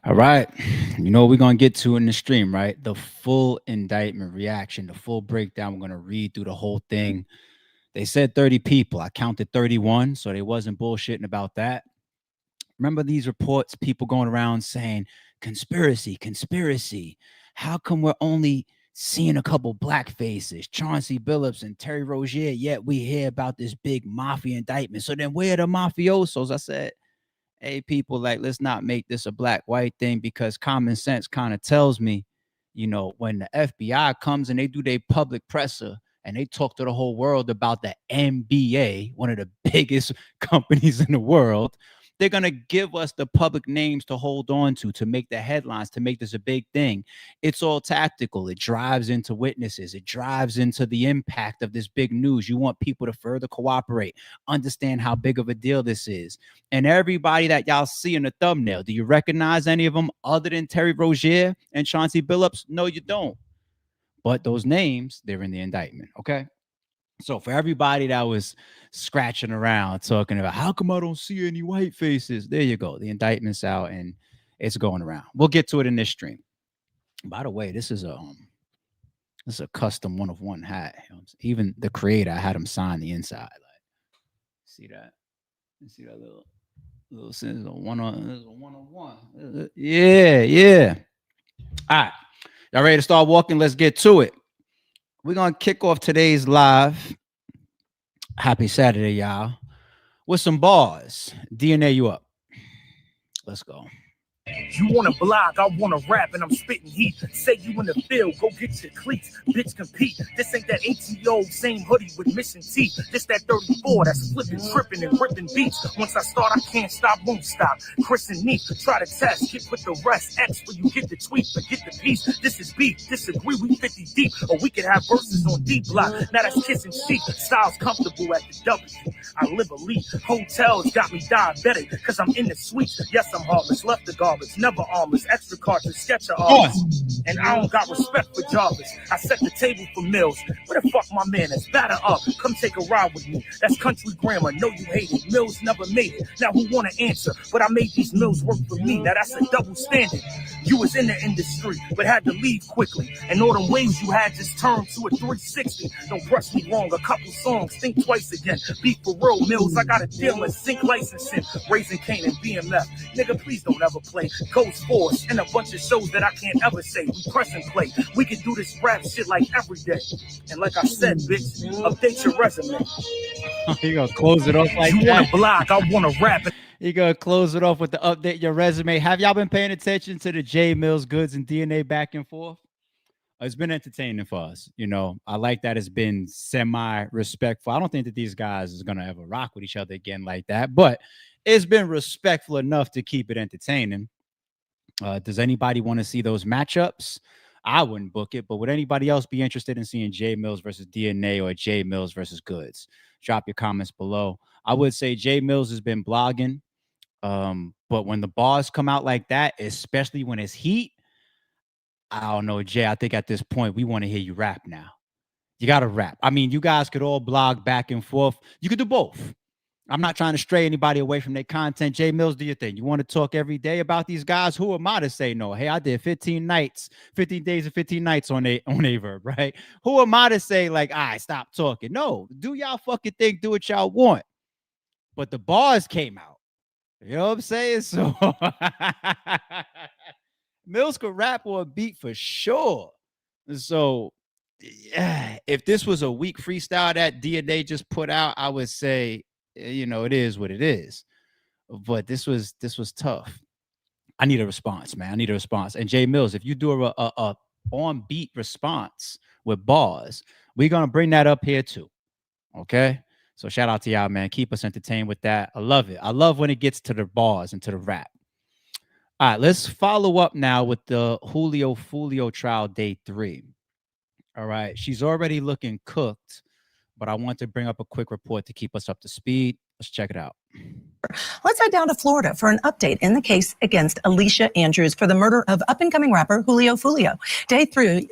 All right. You know what we're going to get to in the stream, right? The full indictment reaction, the full breakdown. We're going to read through the whole thing. They said 30 people. I counted 31, so they wasn't bullshitting about that. Remember these reports, people going around saying, conspiracy, conspiracy. How come we're only seeing a couple black faces, Chauncey Billups and Terry Rozier, yet we hear about this big mafia indictment? So then where are the mafiosos? I said, hey, people, like, let's not make this a black white thing because common sense kind of tells me, when the FBI comes and they do their public presser and they talk to the whole world about the NBA, one of the biggest companies in the world, they're going to give us the public names to hold on to make the headlines, to make this a big thing. It's all tactical. It drives into witnesses. It drives into the impact of this big news. You want people to further cooperate, understand how big of a deal this is. And everybody that y'all see in the thumbnail, do you recognize any of them other than Terry Rozier and Chauncey Billups? No, you don't. But those names, they're in the indictment, okay? So for everybody that was scratching around talking about how come I don't see any white faces, there you go. The indictment's out and it's going around. We'll get to it in this stream. By the way, this is a custom one of one hat. Even the creator, I had him sign the inside. Like, see that? You see that little sense of one on one. Yeah, yeah. All right. Y'all ready to start walking? Let's get to it. We're gonna kick off today's live. Happy Saturday, y'all. With some bars. DNA, you up. Let's go. You wanna blog, I wanna rap, and I'm spitting heat. Say you in the field, go get your cleats. Bitch, compete. This ain't that 18-year-old same hoodie with missing teeth. This that 34 that's flipping, tripping, and ripping beats. Once I start, I can't stop, won't stop. Chris and Neat, try to test, get with the rest. X when you get the tweet, forget the piece. This is beef, disagree, we 50 deep. Or we could have verses on D block. Now that's kissing sheep. Styles comfortable at the W. I live elite. Hotels got me diabetic, cause I'm in the suites. Yes, I'm harmless, left the garbage, never armless, extra cartridge, sketcher artist. And I don't got respect for Jarvis. I set the table for Mills. Where the fuck my man is? Batter up, come take a ride with me. That's country grammar, know you hate it. Mills never made it. Now who wanna answer? But I made these mills work for me. Now that's a double standard. You was in the industry, but had to leave quickly. And all them waves you had just turned to a 360. Don't press me wrong, a couple songs, think twice again. Beef for real, Mills, I got a deal in sync licensing. Raising Cane and BMF. Nigga, please don't ever play Ghost Force and a bunch of shows that I can't ever say. We press and play. We can do this rap shit like every day. And like I said, bitch, update your resume. You gonna close it off like you that? You wanna blog, I wanna rap. You gonna close it off with the update your resume. Have y'all been paying attention to the J Mills Goods and DNA back and forth? It's been entertaining for us. I like that it's been semi-respectful. I don't think that these guys is gonna ever rock with each other again like that, but it's been respectful enough to keep it entertaining. Does anybody want to see those matchups? I wouldn't book it, but would anybody else be interested in seeing J Mills versus DNA or J Mills versus Goods? Drop your comments below. I would say J Mills has been blogging, but when the bars come out like that, especially when it's heat, I don't know, Jay. I think at this point we want to hear you rap now. You got to rap. I mean, you guys could all blog back and forth. You could do both. I'm not trying to stray anybody away from their content. Jay Mills, do your thing. You want to talk every day about these guys? Who am I to say no? Hey, I did 15 days and 15 nights on a verb, right? Who am I to say, like, all right, stop talking? No, do y'all fucking thing, do what y'all want. But the bars came out. You know what I'm saying? So Mills could rap or a beat for sure. So yeah, if this was a weak freestyle that DNA just put out, I would say, it is what it is. But this was tough. I need a response, man. I need a response. And Jay Mills, if you do a on beat response with bars, we're gonna bring that up here too. Okay. So shout out to y'all, man. Keep us entertained with that. I love it. I love when it gets to the bars and to the rap. All right, let's follow up now with the Julio Fulio trial day 3. All right, she's already looking cooked, but I want to bring up a quick report to keep us up to speed. Let's check it out. Let's head down to Florida for an update in the case against Alicia Andrews for the murder of up-and-coming rapper Julio Fulio. Day three,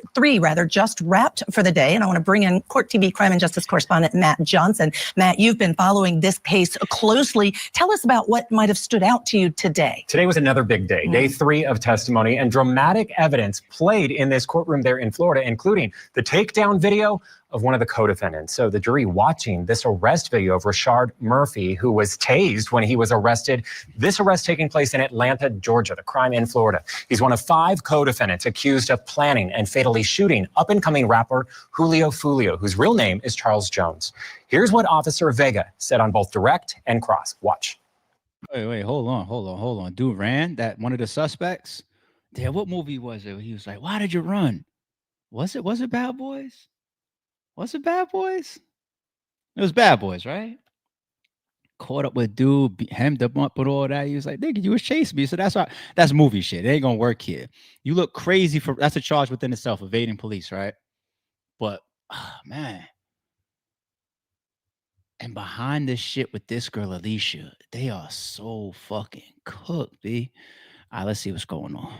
just wrapped for the day, and I want to bring in Court TV crime and justice correspondent Matt Johnson. Matt, you've been following this case closely. Tell us about what might have stood out to you today. Today was another big day, day 3 of testimony, and dramatic evidence played in this courtroom there in Florida, including the takedown video of one of the co-defendants. So the jury watching this arrest video of Rashard Murphy, who was tased when he was arrested. This arrest taking place in Atlanta, Georgia, the crime in Florida. He's one of 5 co-defendants accused of planning and fatally shooting up-and-coming rapper Julio Fulio, whose real name is Charles Jones. Here's what Officer Vega said on both direct and cross. Watch. Wait, hold on. Dude ran, that one of the suspects. Yeah, what movie was it? He was like, why did you run? Was it Bad Boys? Was it Bad Boys? It was Bad Boys, right? Caught up with dude, hemmed up with all that. He was like, nigga, you was chasing me. So that's movie shit. It ain't gonna work here. You look crazy that's a charge within itself, evading police, right? But man. And behind this shit with this girl, Alicia, they are so fucking cooked, B. All right, let's see what's going on.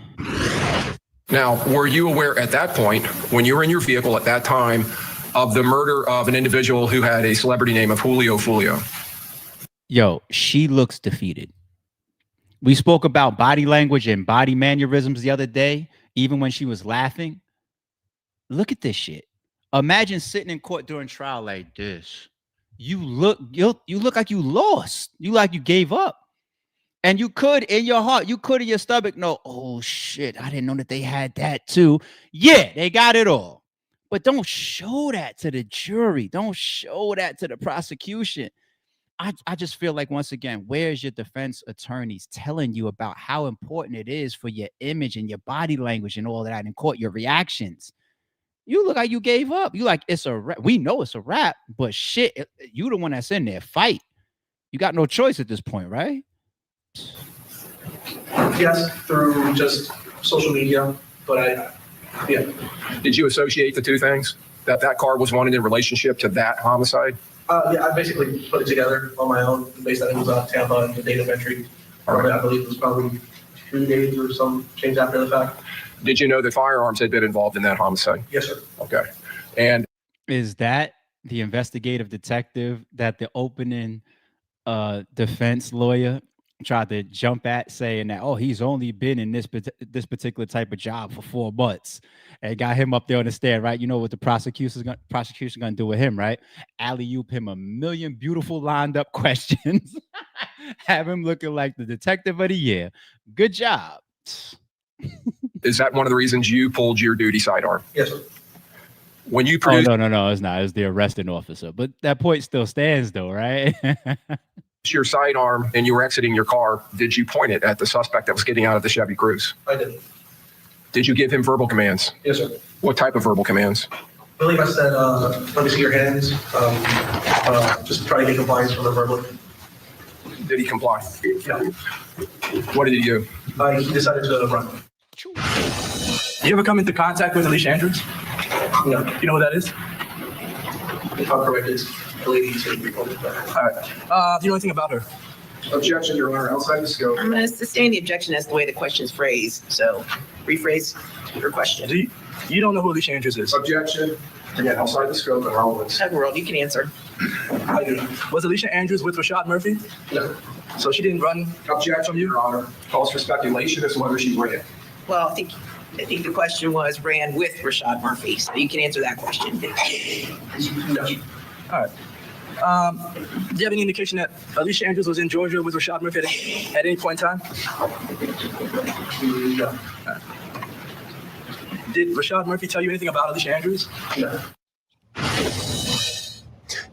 Now, were you aware at that point, when you were in your vehicle at that time, of the murder of an individual who had a celebrity name of Julio Fulio? Yo, she looks defeated. We spoke about body language and body mannerisms the other day, even when she was laughing. Look at this shit. Imagine sitting in court during trial like this. You look like you lost. You like you gave up. And you could, in your heart, you could in your stomach know, oh shit, I didn't know that they had that too. Yeah, they got it all. But don't show that to the jury. Don't show that to the prosecution. I just feel like, once again, where's your defense attorneys telling you about how important it is for your image and your body language and all that in court, your reactions? You look like you gave up. You like, it's a rap. We know it's a rap, but shit, you the one that's in there. Fight. You got no choice at this point, right? Yes, through just social media, but yeah. Did you associate the two things? That car was wanted in relationship to that homicide? Yeah, I basically put it together on my own, based on it was Tampa and the date of entry. I believe it was probably 2 days or some change after the fact. Did you know that firearms had been involved in that homicide? Yes, sir. Okay. And is that the investigative detective that the opening defense lawyer tried to jump at, saying that, oh, he's only been in this particular type of job for 4 months, and got him up there on the stand, right? You know what the prosecution gonna do with him, right? Alley-oop him a million beautiful lined up questions, have him looking like the detective of the year. Good job. is that one of the reasons you pulled your duty sidearm? Yes, sir. When you produced, no, it's not. It's the arresting officer. But that point still stands, though, right? your sidearm and you were exiting your car, did you point it at the suspect that was getting out of the Chevy Cruze? I did. Did you give him verbal commands? Yes, sir. What type of verbal commands? I believe I said, let me see your hands. Just try to get compliance from the verbal. Did he comply? Yeah. What did he do? He decided to run. You ever come into contact with Alicia Andrews? No. You know who that is? If I'm correct, it's the lady who said All right. Do you know anything about her? Objection, Your Honor, outside the scope. I'm going to sustain the objection as the way the question is phrased. So rephrase your question. You don't know who Alicia Andrews is? Objection, again, outside the scope and relevance. World, you can answer. I do. Was Alicia Andrews with Rashard Murphy? No. So she didn't run? Objection, Your Honor, calls for speculation as to whether she ran. Well, I think the question was ran with Rashard Murphy. So you can answer that question. No. All right. Do you have any indication that Alicia Andrews was in Georgia with Rashard Murphy at any point in time? No. Right. Did Rashard Murphy tell you anything about Alicia Andrews? No.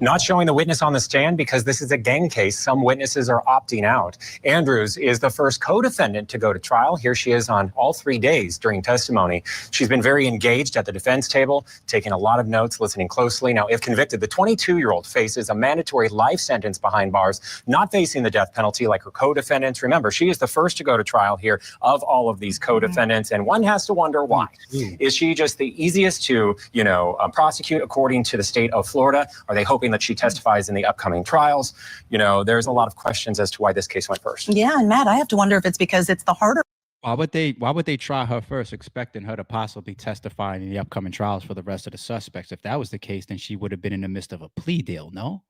Not showing the witness on the stand because this is a gang case. Some witnesses are opting out. Andrews is the first co-defendant to go to trial. Here she is on all 3 days during testimony. She's been very engaged at the defense table, taking a lot of notes, listening closely. Now, if convicted, the 22-year-old faces a mandatory life sentence behind bars, not facing the death penalty like her co-defendants. Remember, she is the first to go to trial here of all of these co-defendants, and one has to wonder why. Is she just the easiest to, prosecute according to the state of Florida? Are they hoping that she testifies in the upcoming trials. You know, there's a lot of questions as to why this case went first. Yeah, and Matt, I have to wonder if it's because it's the harder. Why would they try her first, expecting her to possibly testify in the upcoming trials for the rest of the suspects? If that was the case, then she would have been in the midst of a plea deal. No.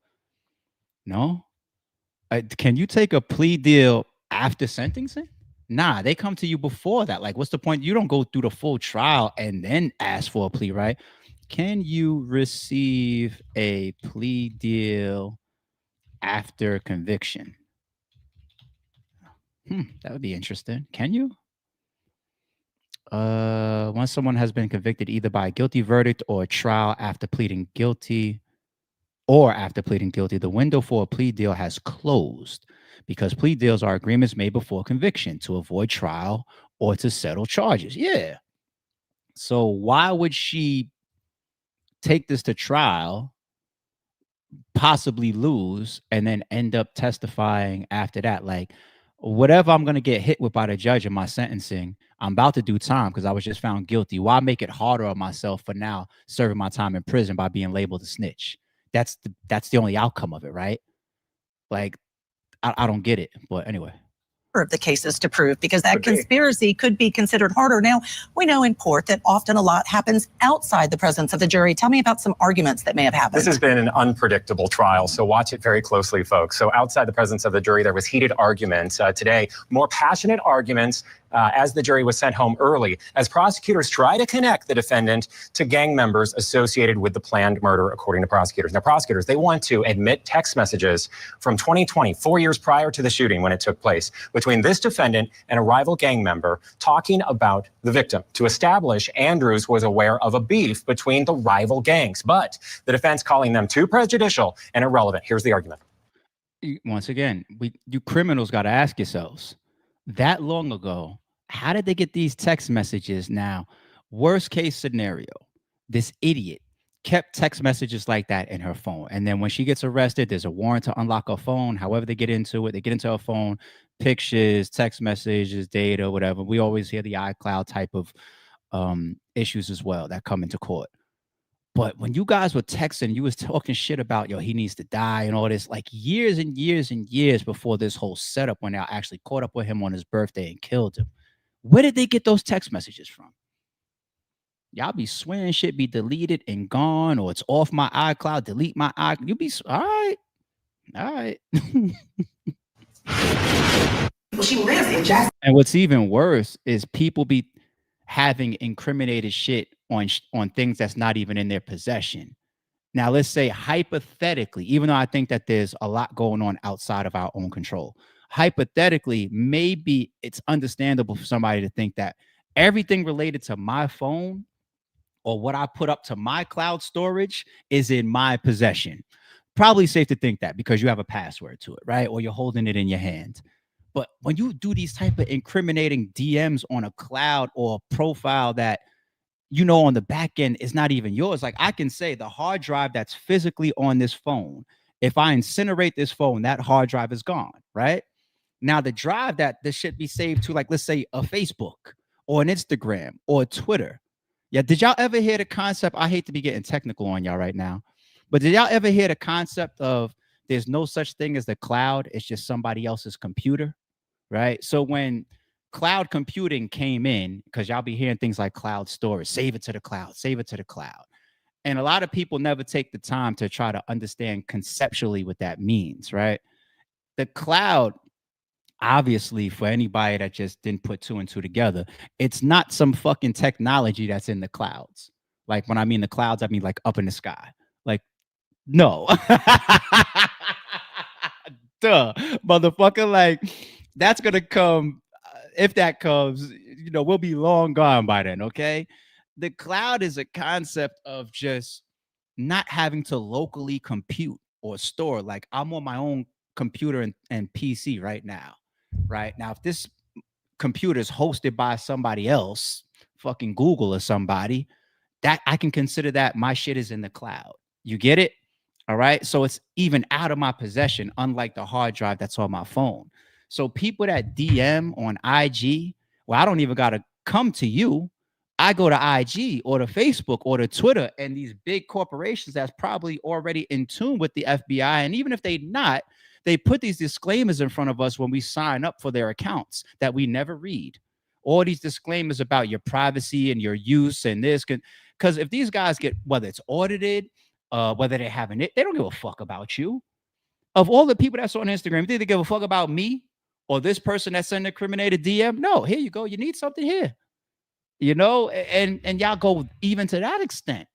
Can you take a plea deal after sentencing? Nah, they come to you before that. Like, what's the point? You don't go through the full trial and then ask for a plea, right? Can you receive a plea deal after conviction? That would be interesting. Can you? Once someone has been convicted either by a guilty verdict or a trial after pleading guilty, the window for a plea deal has closed because plea deals are agreements made before conviction to avoid trial or to settle charges. Yeah. So why would she take this to trial, possibly lose, and then end up testifying after that? Like, whatever I'm going to get hit with by the judge in my sentencing, I'm about to do time because I was just found guilty. Why make it harder on myself for now serving my time in prison by being labeled a snitch? That's the only outcome of it, right? Like, I don't get it. But anyway. Of the cases to prove, because that conspiracy could be considered harder. Now, we know in court that often a lot happens outside the presence of the jury. Tell me about some arguments that may have happened. This has been an unpredictable trial, so watch it very closely, folks. So outside the presence of the jury, there was heated arguments. Today, more passionate arguments as the jury was sent home early, as prosecutors try to connect the defendant to gang members associated with the planned murder, according to prosecutors. Now, prosecutors, they want to admit text messages from 2020, 4 years prior to the shooting when it took place, between this defendant and a rival gang member talking about the victim to establish Andrews was aware of a beef between the rival gangs, but the defense calling them too prejudicial and irrelevant. Here's the argument. Once again, you criminals got to ask yourselves, that long ago, how did they get these text messages? Now, worst case scenario, this idiot kept text messages like that in her phone. And then when she gets arrested, there's a warrant to unlock her phone. However they get into it, they get into her phone, pictures, text messages, data, whatever. We always hear the iCloud type of issues as well that come into court. But when you guys were texting, you was talking shit about, yo, he needs to die and all this, like years and years and years before this whole setup, when I actually caught up with him on his birthday and killed him. Where did they get those text messages from? Y'all be swearing shit be deleted and gone, or it's off my iCloud, delete my iCloud. You be, all right. She lives in Jackson. And what's even worse is people be having incriminated shit on things that's not even in their possession. Now, let's say hypothetically, even though I think that there's a lot going on outside of our own control, hypothetically, maybe it's understandable for somebody to think that everything related to my phone or what I put up to my cloud storage is in my possession. Probably safe to think that because you have a password to it, right? Or you're holding it in your hand. But when you do these type of incriminating DMs on a cloud or a profile that, you know, on the back end is not even yours. Like, I can say the hard drive that's physically on this phone, if I incinerate this phone, that hard drive is gone, right? Now, the drive that this should be saved to, like, let's say a Facebook or an Instagram or a Twitter. Yeah, did y'all ever hear the concept? I hate to be getting technical on y'all right now, but did y'all ever hear the concept of there's no such thing as the cloud? It's just somebody else's computer, right? So when cloud computing came in, because y'all be hearing things like cloud storage, save it to the cloud, save it to the cloud. And a lot of people never take the time to try to understand conceptually what that means, right? The cloud, obviously, for anybody that just didn't put two and two together, it's not some fucking technology that's in the clouds. Like, when I mean the clouds, I mean like up in the sky. Like, no. Duh, motherfucker. Like, that's gonna come. If that comes, you know, we'll be long gone by then, okay? The cloud is a concept of just not having to locally compute or store. Like, I'm on my own computer and PC right now, right? Now, if this computer is hosted by somebody else, fucking Google or somebody, that I can consider that my shit is in the cloud. You get it? All right? So it's even out of my possession, unlike the hard drive that's on my phone. So people that DM on IG, well, I don't even got to come to you. I go to IG or to Facebook or to Twitter, and these big corporations that's probably already in tune with the FBI, and even if they not, they put these disclaimers in front of us when we sign up for their accounts that we never read. All these disclaimers about your privacy and your use and this can, because if these guys get, whether it's audited, whether they're having it, they don't give a fuck about you. Of all the people that's on Instagram, do they give a fuck about me or this person that sent a criminated DM? No, here you go. You need something here. You know, and y'all go even to that extent.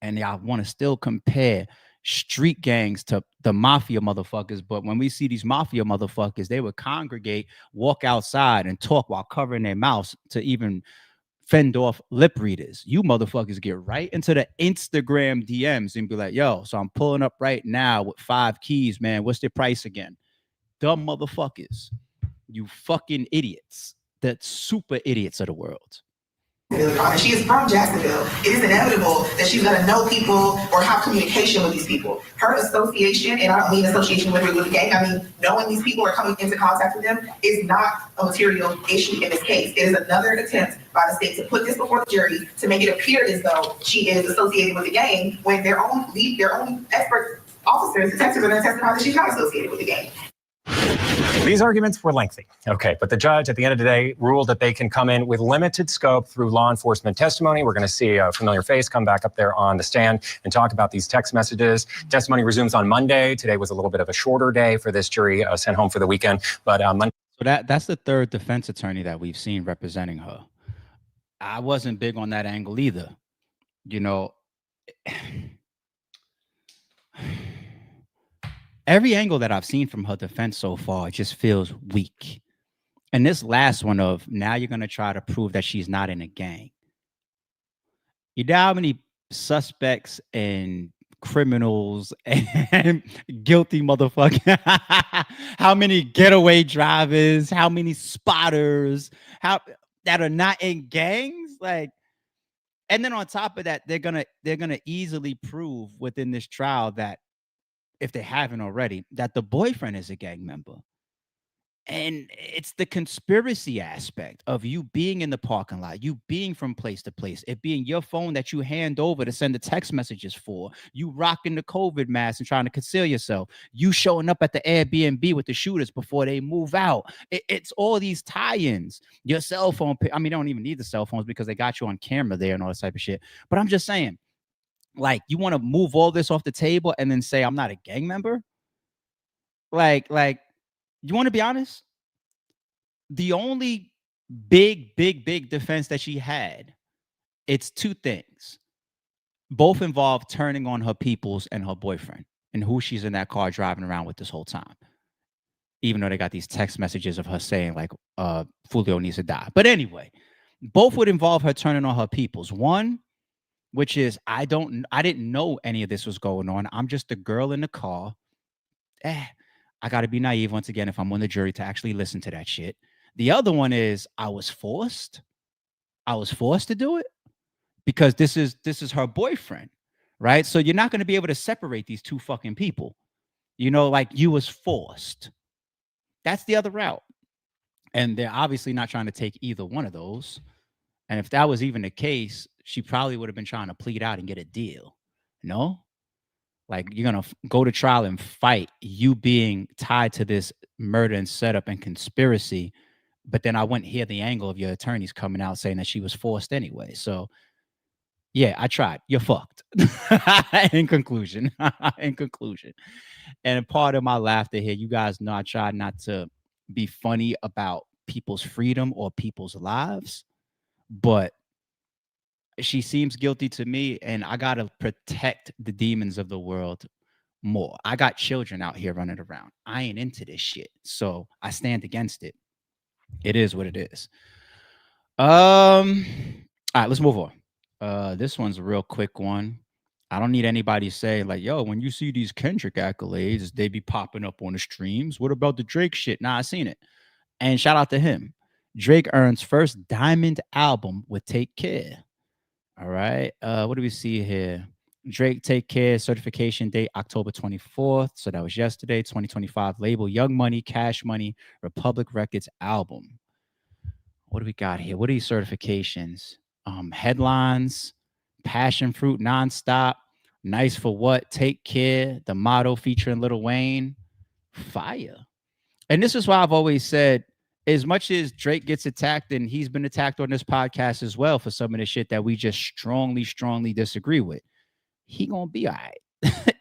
And y'all want to still compare street gangs to the mafia motherfuckers. But when we see these mafia motherfuckers, they would congregate, walk outside and talk while covering their mouths to even fend off lip readers. You motherfuckers get right into the Instagram DMs and be like, yo, so I'm pulling up right now with 5 keys, man. What's the price again? Dumb motherfuckers. You fucking idiots. The super idiots of the world. She is from Jacksonville. It is inevitable that she's going to know people or have communication with these people. Her association, and I don't mean association with the gang, I mean knowing these people or coming into contact with them is not a material issue in this case. It is another attempt by the state to put this before the jury to make it appear as though she is associated with the gang when their own expert officers, detectives, are going to testify that she's not associated with the gang. These arguments were lengthy. Okay, but the judge at the end of the day ruled that they can come in with limited scope through law enforcement testimony. We're going to see a familiar face come back up there on the stand and talk about these text messages. Testimony resumes on Monday. Today was a little bit of a shorter day for this jury, sent home for the weekend. But Monday. So that's the third defense attorney that we've seen representing her. I wasn't big on that angle either. You know, every angle that I've seen from her defense so far just feels weak. And this last one of now you're going to try to prove that she's not in a gang. You know how many suspects and criminals and guilty motherfuckers, how many getaway drivers, how many spotters, how that are not in gangs? Like, and then on top of that, they're gonna easily prove within this trial that, if they haven't already, that the boyfriend is a gang member. And it's the conspiracy aspect of you being in the parking lot, you being from place to place, it being your phone that you hand over to send the text messages for, you rocking the COVID mask and trying to conceal yourself, you showing up at the Airbnb with the shooters before they move out. It's all these tie-ins. Your cell phone, I mean, they don't even need the cell phones because they got you on camera there and all this type of shit. But I'm just saying, like, you want to move all this off the table and then say I'm not a gang member? Like, you want to be honest? The only big defense that she had, it's 2 things. Both involve turning on her peoples and her boyfriend and who she's in that car driving around with this whole time. Even though they got these text messages of her saying like, Fulio needs to die. But anyway, both would involve her turning on her peoples. One, which is I didn't know any of this was going on. I'm just a girl in the car. I got to be naive once again if I'm on the jury to actually listen to that shit. The other one is I was forced to do it because this is her boyfriend, right? So you're not going to be able to separate these 2 fucking people. You know, like you was forced. That's the other route. And they're obviously not trying to take either one of those. And if that was even the case, she probably would have been trying to plead out and get a deal. No? Like, you're going to go to trial and fight you being tied to this murder and setup and conspiracy. But then I wouldn't hear the angle of your attorneys coming out saying that she was forced anyway. So, yeah, I tried. You're fucked. In conclusion. And part of my laughter here, you guys know I tried not to be funny about people's freedom or people's lives. But she seems guilty to me, and I got to protect the demons of the world more. I got children out here running around. I ain't into this shit. So I stand against it. It is what it is. All right, let's move on. This one's a real quick one. I don't need anybody saying like, yo, when you see these Kendrick accolades, they be popping up on the streams. What about the Drake shit? Nah, I seen it. And shout out to him. Drake earns first diamond album with Take Care. All right. What do we see here? Drake Take Care certification date October 24th. So that was yesterday, 2025. Label Young Money, Cash Money, Republic Records album. what do we got here? What are these certifications? Headlines, passion fruit, nonstop, nice for what, take care, the motto featuring Lil Wayne, fire. And this is why I've always said, as much as Drake gets attacked, and he's been attacked on this podcast as well for some of the shit that we just strongly disagree with, he gonna be all right.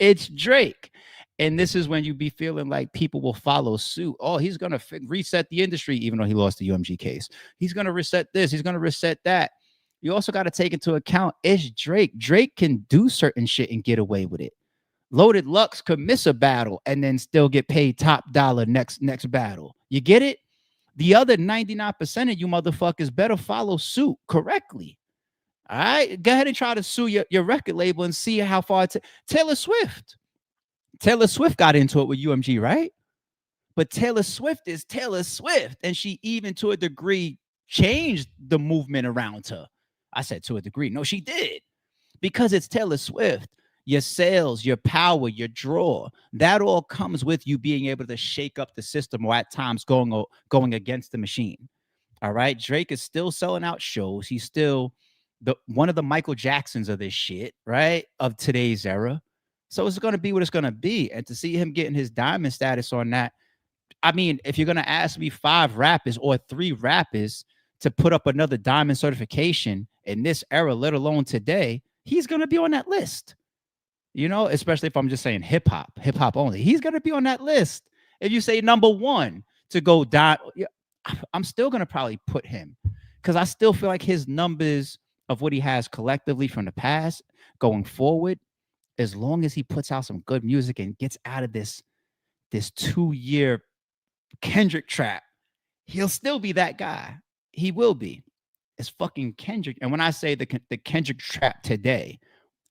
It's Drake. And this is when you be feeling like people will follow suit. Oh, he's going to reset the industry, even though he lost the UMG case. He's going to reset this. He's going to reset that. You also got to take into account, it's Drake. Drake can do certain shit and get away with it. Loaded Lux could miss a battle and then still get paid top dollar next battle. You get it? The other 99% of you motherfuckers better follow suit correctly. All right? Go ahead and try to sue your record label and see how far Taylor Swift. Taylor Swift got into it with UMG, right? But Taylor Swift is Taylor Swift. And she even to a degree changed the movement around her. I said to a degree. No, she did. Because it's Taylor Swift. Your sales, your power, your draw, that all comes with you being able to shake up the system or at times going against the machine. All right. Drake is still selling out shows. He's still one of the Michael Jacksons of this shit, right? Of today's era. So it's going to be what it's going to be. And to see him getting his diamond status on that, I mean, if you're going to ask me 5 rappers or 3 rappers to put up another diamond certification in this era, let alone today, he's going to be on that list. You know, especially if I'm just saying hip hop only. He's going to be on that list. If you say number 1 to go down, I'm still going to probably put him because I still feel like his numbers of what he has collectively from the past going forward, as long as he puts out some good music and gets out of this 2-year Kendrick trap, he'll still be that guy. He will be. It's fucking Kendrick. And when I say the Kendrick trap today,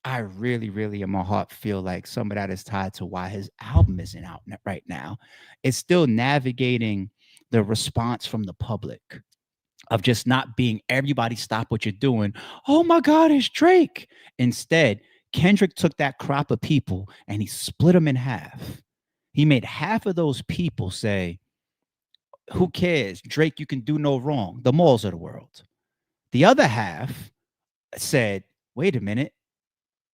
I really, really in my heart feel like some of that is tied to why his album isn't out right now. It's still navigating the response from the public of just not being everybody stop what you're doing. Oh my God, it's Drake. Instead, Kendrick took that crop of people and he split them in half. He made half of those people say, who cares? Drake, you can do no wrong. The malls of the world. The other half said, wait a minute.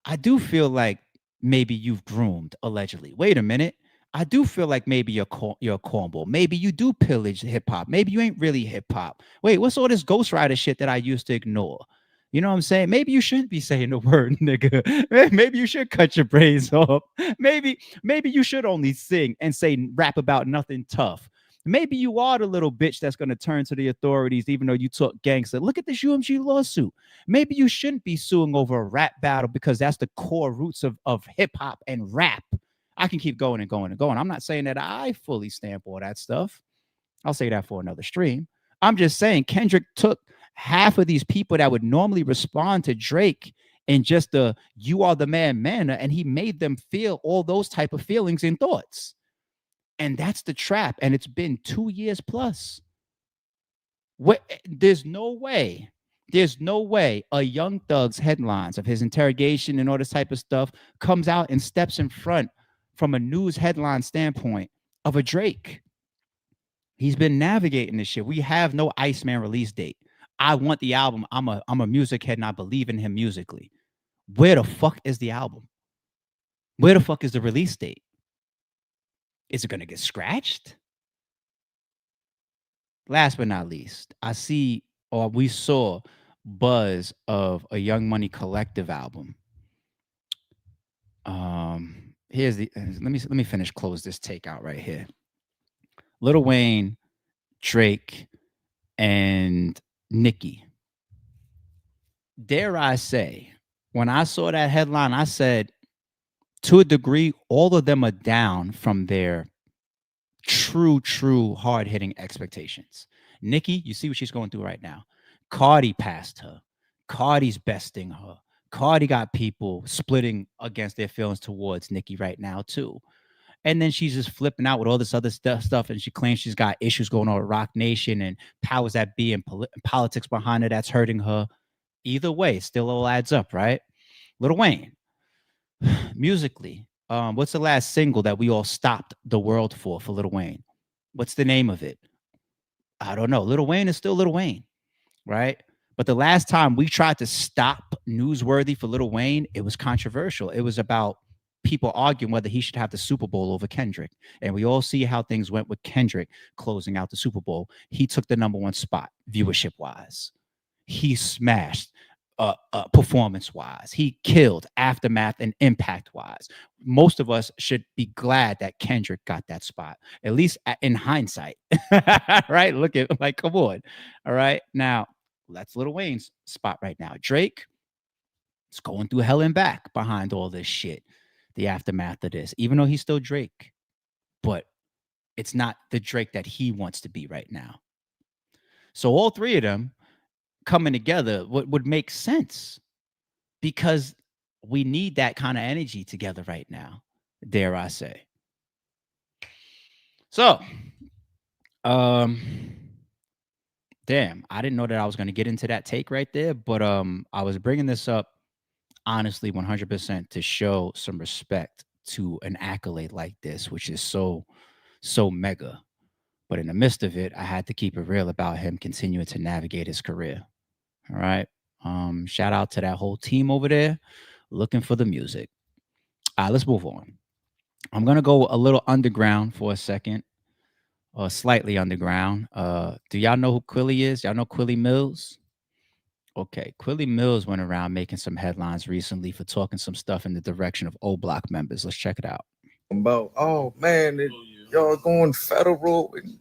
I do feel like maybe you've groomed, allegedly. Wait a minute. I do feel like maybe you're a cornball. Maybe you do pillage hip hop. Maybe you ain't really hip hop. Wait, what's all this ghostwriter shit that I used to ignore? You know what I'm saying? Maybe you shouldn't be saying the word nigga. Maybe you should cut your braids off. Maybe you should only sing and say rap about nothing tough. Maybe you are the little bitch that's going to turn to the authorities, even though you talk gangster. Look at this UMG lawsuit. Maybe you shouldn't be suing over a rap battle because that's the core roots of hip hop and rap. I can keep going and going and going. I'm not saying that I fully stand for that stuff. I'll say that for another stream. I'm just saying Kendrick took half of these people that would normally respond to Drake in just the you are the man manner, and he made them feel all those type of feelings and thoughts. And that's the trap. And it's been 2 years plus. There's no way a Young Thug's headlines of his interrogation and all this type of stuff comes out and steps in front from a news headline standpoint of a Drake. He's been navigating this shit. We have no Iceman release date. I want the album. I'm a music head and I believe in him musically. Where the fuck is the album? Where the fuck is the release date? Is it going to get scratched? Last but not least, we saw buzz of a Young Money Collective album. Let me close this take out right here. Lil Wayne, Drake, and Nicki. Dare I say, when I saw that headline, I said, to a degree, all of them are down from their true hard-hitting expectations. Nicki, you see what she's going through right now. Cardi passed her. Cardi's besting her. Cardi got people splitting against their feelings towards Nicki right now too. And then she's just flipping out with all this other stuff, and she claims she's got issues going on with Rock Nation and powers that be and politics behind her that's hurting her. Either way, it still all adds up, right? Lil Wayne, musically, what's the last single that we all stopped the world for Lil Wayne? What's the name of it? I don't know. Lil Wayne is still Lil Wayne. right? But the last time we tried to stop Newsworthy for Lil Wayne, it was controversial. It was about people arguing whether he should have the Super Bowl over Kendrick. And we all see how things went with Kendrick closing out the Super Bowl. He took the #1 spot viewership wise. He smashed performance wise. He killed aftermath and impact wise. Most of us should be glad that Kendrick got that spot, at least in hindsight. Right? Look at, like, come on. All right. Now, that's Lil Wayne's spot right now. Drake is going through hell and back behind all this shit, the aftermath of this, even though he's still Drake. But it's not the Drake that he wants to be right now. So all three of them coming together would make sense, because we need that kind of energy together right now, dare I say. So, damn, I didn't know that I was going to get into that take right there, but I was bringing this up honestly 100% to show some respect to an accolade like this, which is so mega. But in the midst of it, I had to keep it real about him continuing to navigate his career. All right. Shout out to that whole team over there looking for the music. Let's move on. I'm gonna go a little underground for a second, or slightly underground. Do y'all know who Quilly is? Y'all know Quilly Mills? Okay, Quilly Mills went around making some headlines recently for talking some stuff in the direction of O Block members. Let's check it out. About, oh man, y'all going federal and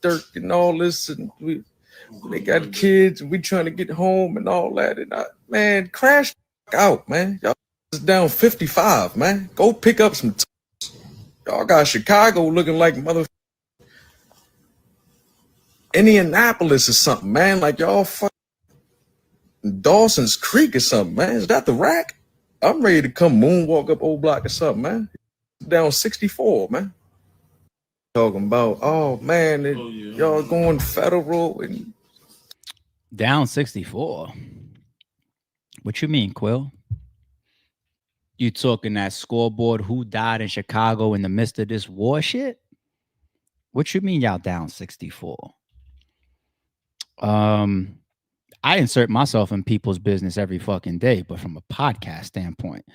Dirk and all this, and they got kids and we trying to get home and all that, and man, crash out, man. Y'all is down 55, man. Go pick up some y'all got Chicago looking like mother Indianapolis or something, man. Like y'all Dawson's Creek or something, man. Is that the rack? I'm ready to come moonwalk up Old Block or something, man. Down 64, man. Talking about, oh man, y'all going federal and down 64. What you mean, Quill? You talking that scoreboard who died in Chicago in the midst of this war shit? What you mean y'all down 64? I insert myself in people's business every fucking day, but from a podcast standpoint,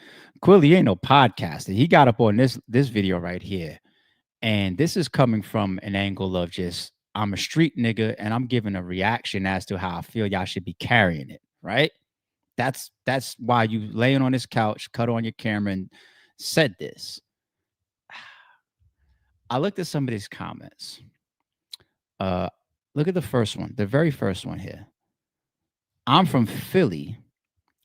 Quilly ain't no podcaster. He got up on this video right here, and this is coming from an angle of just, I'm a street nigga and I'm giving a reaction as to how I feel y'all should be carrying it, right? That's why you laying on this couch, cut on your camera, and said this. I looked at some of these comments. Look at the first one, the very first one here. I'm from Philly,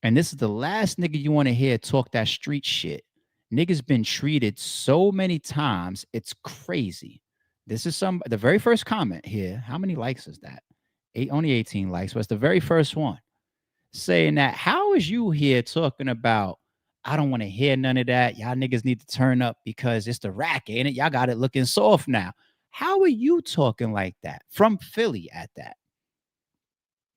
and this is the last nigga you want to hear talk that street shit. Niggas been treated so many times, it's crazy. This is the very first comment here. How many likes is that? Only 18 likes, but it's the very first one. Saying that, how is you here talking about, I don't want to hear none of that. Y'all niggas need to turn up because it's the rack, ain't it? Y'all got it looking soft now. How are you talking like that? From Philly at that.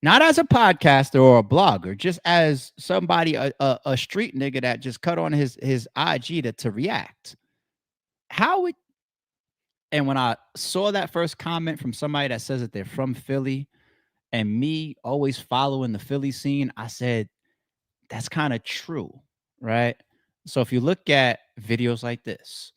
Not as a podcaster or a blogger, just as somebody, a street nigga that just cut on his IG to react. And when I saw that first comment from somebody that says that they're from Philly, and me always following the Philly scene, I said, that's kind of true, right? So if you look at videos like this,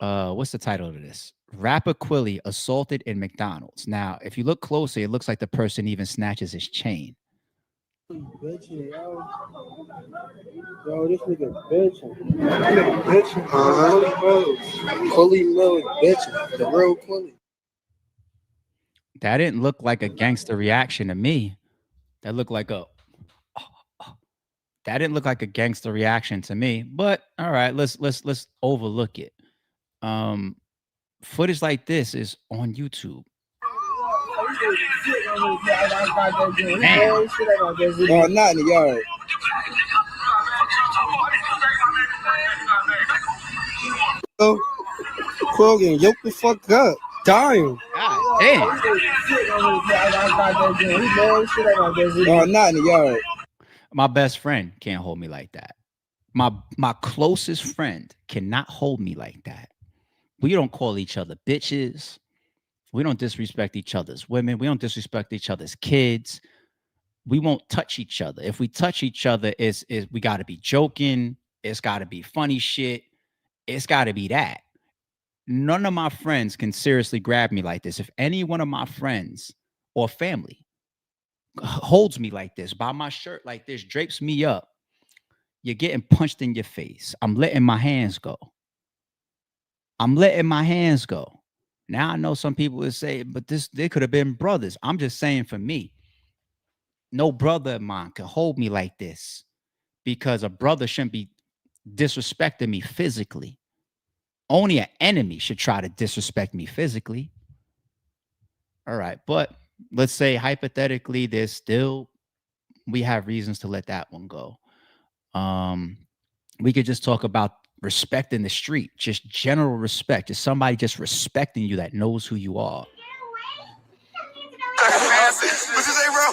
what's the title of this? Rapper Quilly assaulted in McDonald's. Now, if you look closely, it looks like the person even snatches his chain. Bitching, yo. Yo, this nigga bitching. That nigga bitching. Quilly Mills bitching. The real Quilly. That didn't look like a gangster reaction to me. That looked like that didn't look like a gangster reaction to me. But all right, let's overlook it. Footage like this is on YouTube. Damn. Oh, not in the yard. Quill getting yoked the fuck up. Dying. God damn. Oh, not in the yard. My best friend can't hold me like that. My closest friend cannot hold me like that. We don't call each other bitches. We don't disrespect each other's women. We don't disrespect each other's kids. we won't touch each other. If we touch each other, is we got to be joking. It's got to be funny shit. It's got to be that. None of my friends can seriously grab me like this. If any one of my friends or family holds me like this, by my shirt like this, drapes me up, you're getting punched in your face. I'm letting my hands go. I'm letting my hands go. Now I know some people would say, but they could have been brothers. I'm just saying for me, no brother of mine can hold me like this because a brother shouldn't be disrespecting me physically. Only an enemy should try to disrespect me physically. All right. But let's say hypothetically, we have reasons to let that one go. We could just talk about respect in the street, just general respect, just somebody just respecting you that knows who you are. What's your name, bro?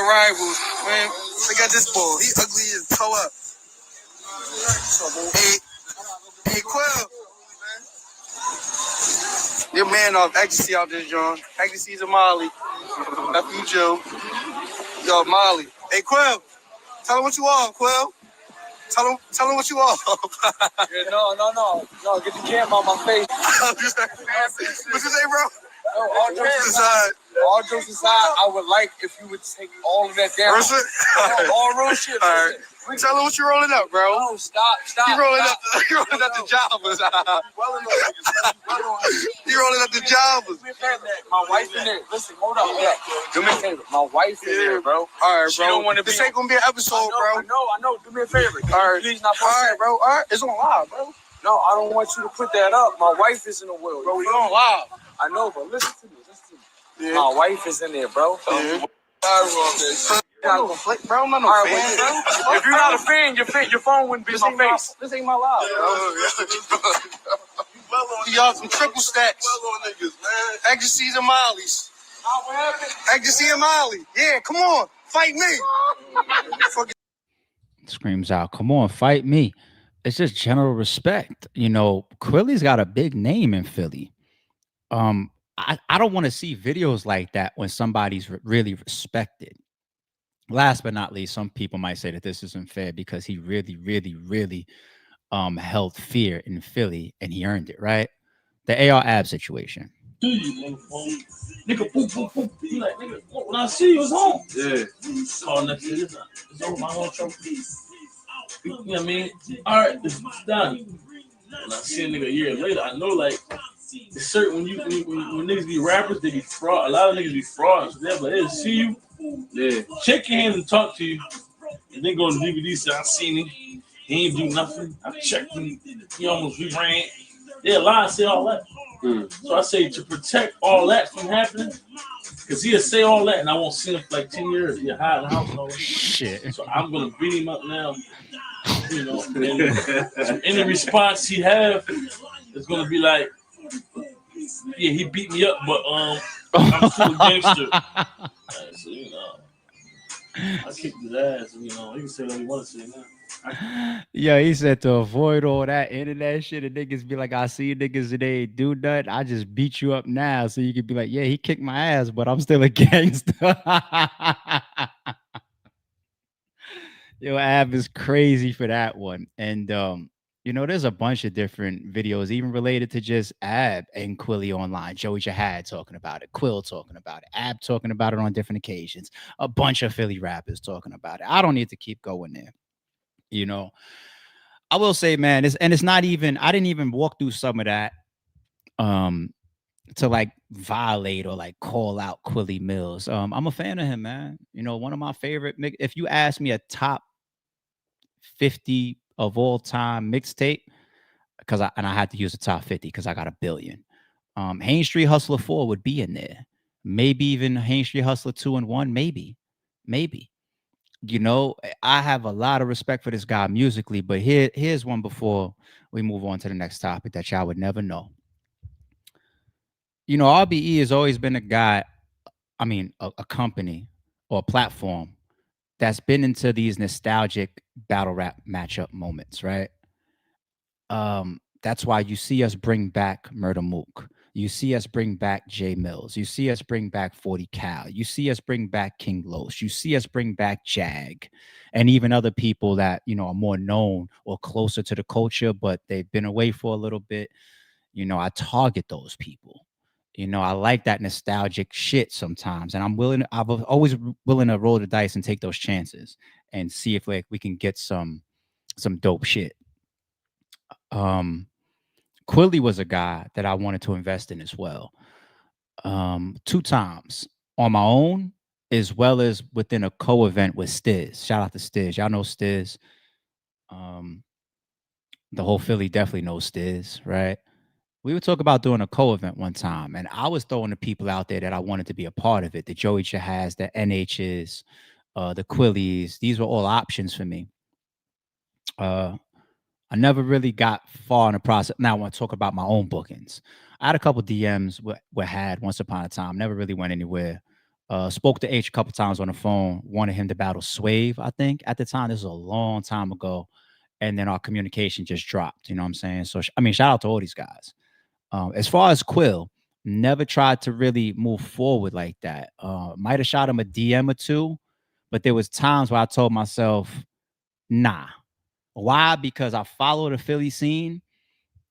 Rivals, man. Look at this boy. He ugly as toe up. Hey, Quill. Your man off ecstasy out there, John. Ecstasy's a Molly. Nephew Joe. Yo, Molly. Hey, Quill. Tell him what you are, Quill. Tell him what you are. Yeah, no. Get the camera on my face. What's your name, bro? No, all jokes aside, I would like if you would take all of that down. All real shit. All right. Tell him what you're rolling up, bro. No, stop. You rolling up the jobbers. You rolling up the jobbers. My wife in there. Listen, hold up. Do me a favor. My wife in there, bro. All right, bro. She don't want to be. This ain't gonna be an episode, bro. I know. Do me a favor. All right. Please not. All right, bro. All right. It's on live, bro. No, I don't want you to put that up. My wife is in the will. Bro, we on live. I know, but listen to me. Yeah. My wife is in there, bro. Yeah. Bro, I'm not no fan, bro. If you're not a fan, your phone wouldn't be in my face. This ain't my live, bro. Y'all some triple stacks. Ecstasies and Mollies. Ecstasy and Molly. Yeah, come on. Fight me. Screams out, come on, fight me. It's just general respect. You know, Quilly's got a big name in Philly. I don't want to see videos like that when somebody's really respected. Last but not least, some people might say that this isn't fair because he really held fear in Philly and he earned it, right? The AR Ab situation. Nigga, boom. You like, nigga, when I see you, it's home. Yeah. Call next to this. It's over my own trophy. You know what I mean? All right, it's done. When I see a nigga a year later, I know, like, it's certain when niggas be rappers, they be fraud. A lot of niggas be frauds. Yeah, but they'll see you. Yeah. Shake your hand and talk to you. And then go on the DVD, say, I seen him. He ain't do nothing. I checked him. He almost ran. They'll lie and say all that. So I say to protect all that from happening, because he'll say all that and I won't see him for like 10 years. He'll hide in the house and all that. Shit. So I'm going to beat him up now. You know, and any response he have is going to be like, yeah, he beat me up, but I'm still a gangster. So, you know, I kicked his ass. You know, he can say what he wants to say now. Yeah, he said to avoid all that internet shit and niggas be like, I see niggas and they ain't do nothing. I just beat you up now. So you could be like, yeah, he kicked my ass, but I'm still a gangster. Yo, Ab is crazy for that one. And you know, there's a bunch of different videos, even related to just Ab and Quilly online. Joey Jihad talking about it, Quill talking about it, Ab talking about it on different occasions, a bunch of Philly rappers talking about it. I don't need to keep going there. You know, I will say, man, it's not even, I didn't even walk through some of that to like violate or like call out Quilly Mills. I'm a fan of him, man. You know, one of my favorite, if you ask me a top 50 of all time mixtape, because I had to use the top 50 because I got a billion. Haines Street Hustler 4 would be in there. Maybe even Haines Street Hustler 2 and 1, maybe. You know, I have a lot of respect for this guy musically, but here's one before we move on to the next topic that y'all would never know. You know, RBE has always been a guy, I mean, a company or a platform that's been into these nostalgic battle rap matchup moments, right? That's why you see us bring back Murder Mook. You see us bring back Jay Mills. You see us bring back 40 Cal. You see us bring back King Los. You see us bring back Jag, and even other people that are more known or closer to the culture, but they've been away for a little bit. I target those people. I like that nostalgic shit sometimes, and I'm always willing to roll the dice and take those chances and see if we can get some dope shit. Quilly was a guy that I wanted to invest in as well. 2 times on my own, as well as within a co-event with Stiz. Shout out to Stiz. Y'all know Stiz. The whole Philly definitely knows Stiz, right? We would talk about doing a co-event one time, and I was throwing the people out there that I wanted to be a part of it. The Joey Chahaz, the NHs, the Quillies. These were all options for me. I never really got far in the process. Now I want to talk about my own bookings. I had a couple DMs we had once upon a time. Never really went anywhere. Spoke to H a couple times on the phone. Wanted him to battle Swave, I think, at the time. This was a long time ago. And then our communication just dropped. You know what I'm saying? So, shout out to all these guys. As far as Quill, never tried to really move forward like that. Might have shot him a DM or two, but there was times where I told myself, nah. Why? Because I follow the Philly scene,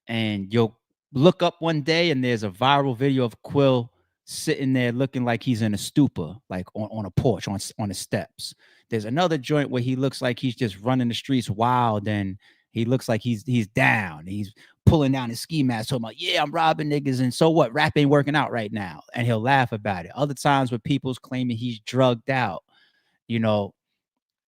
and you'll look up one day and there's a viral video of Quill sitting there looking like he's in a stupor, like on a porch, on the steps. There's another joint where he looks like he's just running the streets wild, and he looks like he's down. He's pulling down his ski mask, talking about, yeah, I'm robbing niggas, and so what? Rap ain't working out right now. And he'll laugh about it. Other times where people's claiming he's drugged out,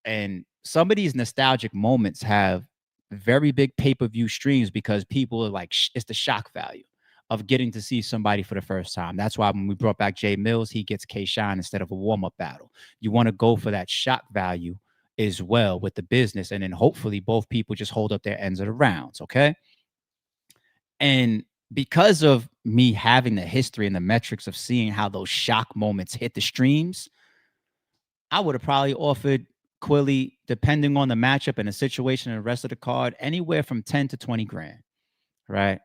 and some of these nostalgic moments have very big pay-per-view streams because people are like, it's the shock value of getting to see somebody for the first time. That's why when we brought back Jay Mills, he gets K-Shine instead of a warm-up battle. You want to go for that shock value as well with the business, and then hopefully both people just hold up their ends of the rounds, okay? And because of me having the history and the metrics of seeing how those shock moments hit the streams, I would have probably offered Quilly, depending on the matchup and the situation and the rest of the card, anywhere from 10 to 20 grand, right?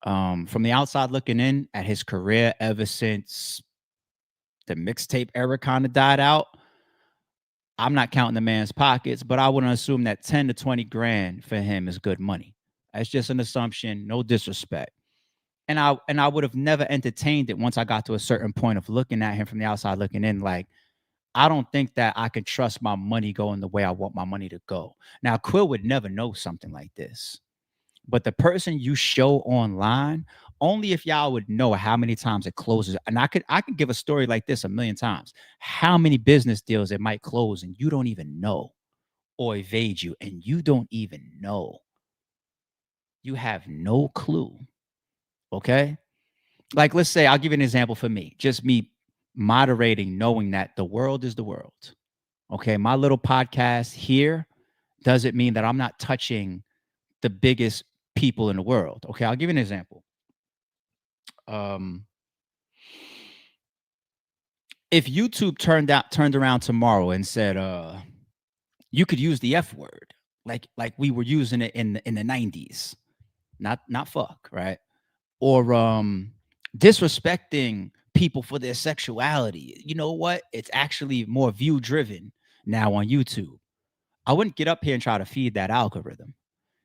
From the outside looking in at his career, ever since the mixtape era kind of died out, I'm not counting the man's pockets, but I wouldn't assume that 10 to 20 grand for him is good money. That's just an assumption, no disrespect. And I would have never entertained it once I got to a certain point of looking at him from the outside looking in, like, I don't think that I can trust my money going the way I want my money to go. Now, Quill would never know something like this. But the person you show online, only if y'all would know how many times it closes. And I could give a story like this a million times. How many business deals it might close and you don't even know, or evade you and you don't even know. You have no clue. Okay? Like, let's say, I'll give you an example for me. Just me moderating, knowing that the world is the world. Okay, my little podcast here doesn't mean that I'm not touching the biggest people in the world. Okay, I'll give you an example. If YouTube turned around tomorrow and said, you could use the F word, like we were using it in the 90s, not fuck, right? Or disrespecting people for their sexuality. You know what? It's actually more view driven now on YouTube. I wouldn't get up here and try to feed that algorithm,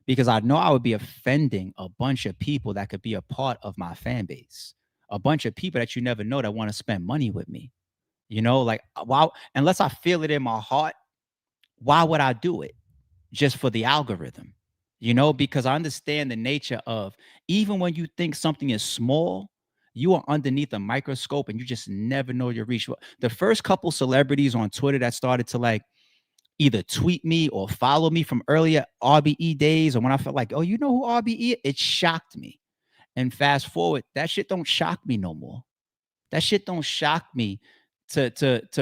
because I know I would be offending a bunch of people that could be a part of my fan base, a bunch of people that you never know that want to spend money with me. Like, why, unless I feel it in my heart, why would I do it? Just for the algorithm, because I understand the nature of, even when you think something is small, you are underneath a microscope and you just never know your reach. The first couple celebrities on Twitter that started to like either tweet me or follow me from earlier RBE days, or when I felt like, oh, you know who RBE is? It shocked me. And fast forward, that shit don't shock me no more. That shit don't shock me to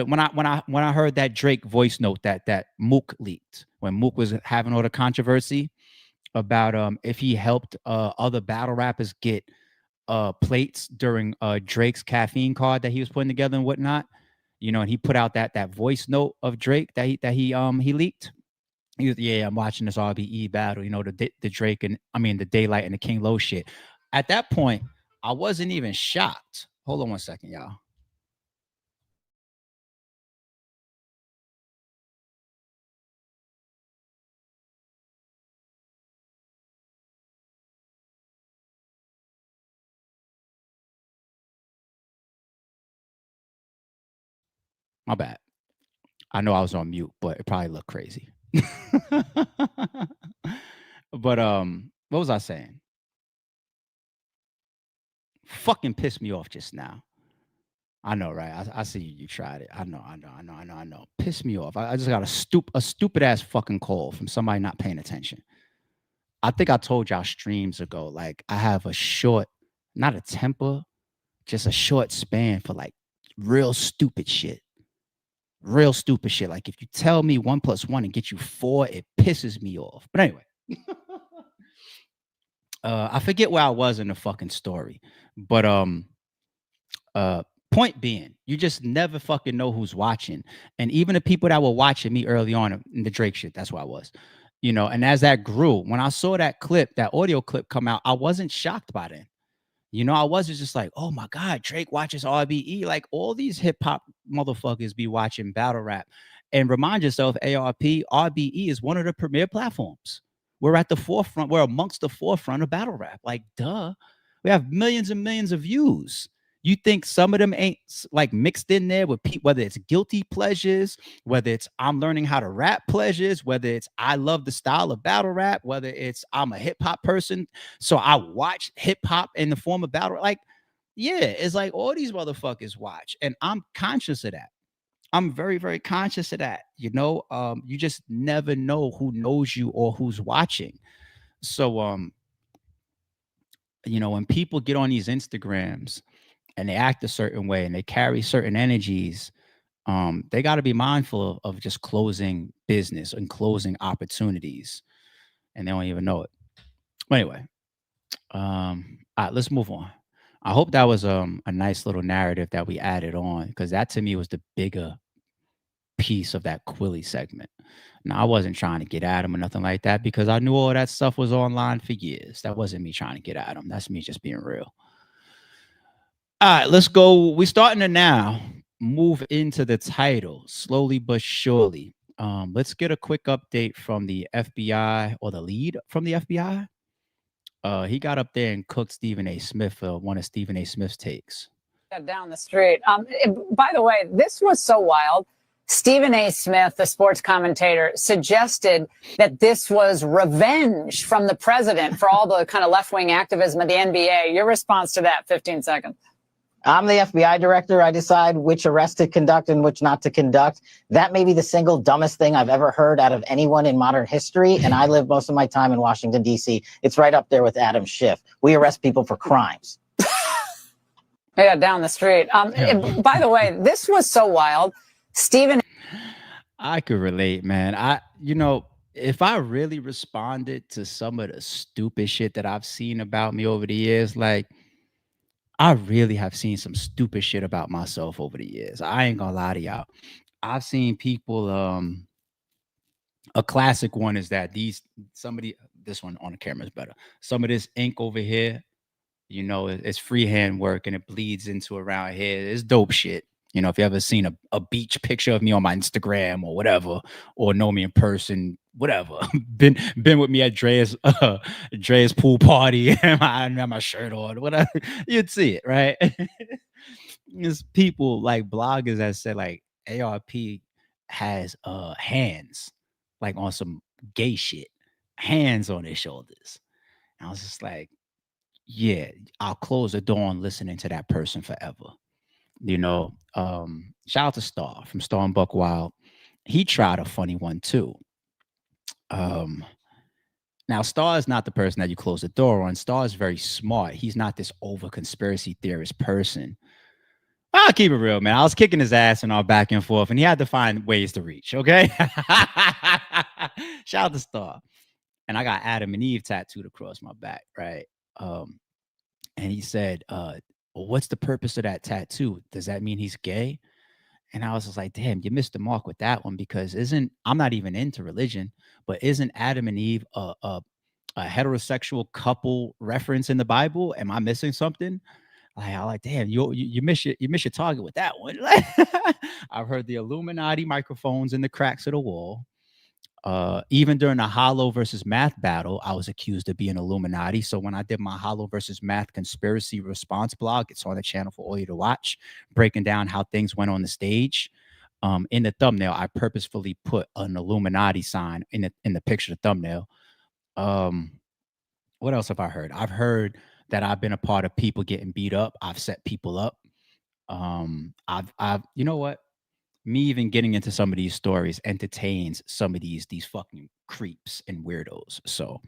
when I heard that Drake voice note that Mook leaked, when Mook was having all the controversy about if he helped other battle rappers get plates during Drake's caffeine card that he was putting together and whatnot. And he put out that voice note of Drake that he leaked. He was, yeah, I'm watching this RBE battle, the Drake and the Daylight and the King Low shit. At that point, I wasn't even shocked. Hold on one second, y'all. My bad. I know I was on mute, but it probably looked crazy. But what was I saying? Fucking pissed me off just now. I know, right? I see you tried it. I know. Pissed me off. I just got a stupid ass fucking call from somebody not paying attention. I think I told y'all streams ago, like I have a short, not a temper, just a short span for like real stupid shit. Real stupid shit. Like if you tell me 1 + 1 and get you 4, it pisses me off. But anyway. I forget where I was in the fucking story. But point being, you just never fucking know who's watching. And even the people that were watching me early on in the Drake shit, that's where I was. And as that grew, when I saw that clip, that audio clip come out, I wasn't shocked by that. I wasn't just like, oh my God, Drake watches RBE. Like all these hip hop motherfuckers be watching battle rap. And remind yourself, RBE is one of the premier platforms. We're at the forefront. We're amongst the forefront of battle rap. Like, duh. We have millions and millions of views. You think some of them ain't like mixed in there with people, whether it's guilty pleasures, whether it's I'm learning how to rap pleasures, whether it's I love the style of battle rap, whether it's I'm a hip hop person, so I watch hip hop in the form of battle. Like, yeah, it's like all these motherfuckers watch, and I'm conscious of that. I'm very, very conscious of that. You just never know who knows you or who's watching. So, when people get on these Instagrams and they act a certain way and they carry certain energies, they got to be mindful of just closing business and closing opportunities, and they don't even know it. But anyway, all right, let's move on. I hope that was a nice little narrative that we added on, because that to me was the bigger piece of that Quilly segment. Now, I wasn't trying to get at him or nothing like that, because I knew all that stuff was online for years. That wasn't me trying to get at him. That's me just being real. All right, let's go. We're starting to now move into the title slowly but surely. Let's get a quick update from the FBI, or the lead from the FBI. He got up there and cooked Stephen A. Smith for one of Stephen A. Smith's takes. Down the street. By the way, this was so wild. Stephen A. Smith, the sports commentator, suggested that this was revenge from the president for all the kind of left-wing activism of the NBA. Your response to that, 15 seconds. I'm the FBI director. I decide which arrests to conduct and which not to conduct. That may be the single dumbest thing I've ever heard out of anyone in modern history. And I live most of my time in Washington, D.C. It's right up there with Adam Schiff. We arrest people for crimes. Yeah, down the street. By the way, this was so wild. Stephen. I could relate, man. If I really responded to some of the stupid shit that I've seen about me over the years, like, I really have seen some stupid shit about myself over the years. I ain't gonna lie to y'all. I've seen people, a classic one is that this one on the camera is better. Some of this ink over here, it's freehand work and it bleeds into around here. It's dope shit. If you ever seen a beach picture of me on my Instagram or whatever, or know me in person, whatever, been with me at Dre's pool party and I have my shirt on, whatever, you'd see it, right? There's people like bloggers that said like ARP has hands, like on some gay shit, hands on his shoulders. And I was just like, yeah, I'll close the door on listening to that person forever. Shout out to Star from Star and Buck Wild. He tried a funny one too. Now Star is not the person that you close the door on. Star is very smart. He's not this over conspiracy theorist person. I'll keep it real, man. I was kicking his ass and all back and forth, and he had to find ways to reach. Okay. Shout out to Star. And I got Adam and Eve tattooed across my back, right? And he said, well, what's the purpose of that tattoo? Does that mean he's gay? And I was just like, damn, you missed the mark with that one, because I'm not even into religion, but isn't Adam and Eve a a heterosexual couple reference in the Bible? Am I missing something? I like, damn, you miss your target with that one. I've heard the Illuminati microphones in the cracks of the wall. Even during the Hollow versus Math battle, I was accused of being Illuminati. So when I did my Hollow versus Math conspiracy response blog, it's on the channel for all you to watch, breaking down how things went on the stage. In the thumbnail, I purposefully put an Illuminati sign in the picture of the thumbnail. What else have I heard? I've heard that I've been a part of people getting beat up. I've set people up. I've you know what? Me even getting into some of these stories entertains some of these fucking creeps and weirdos. So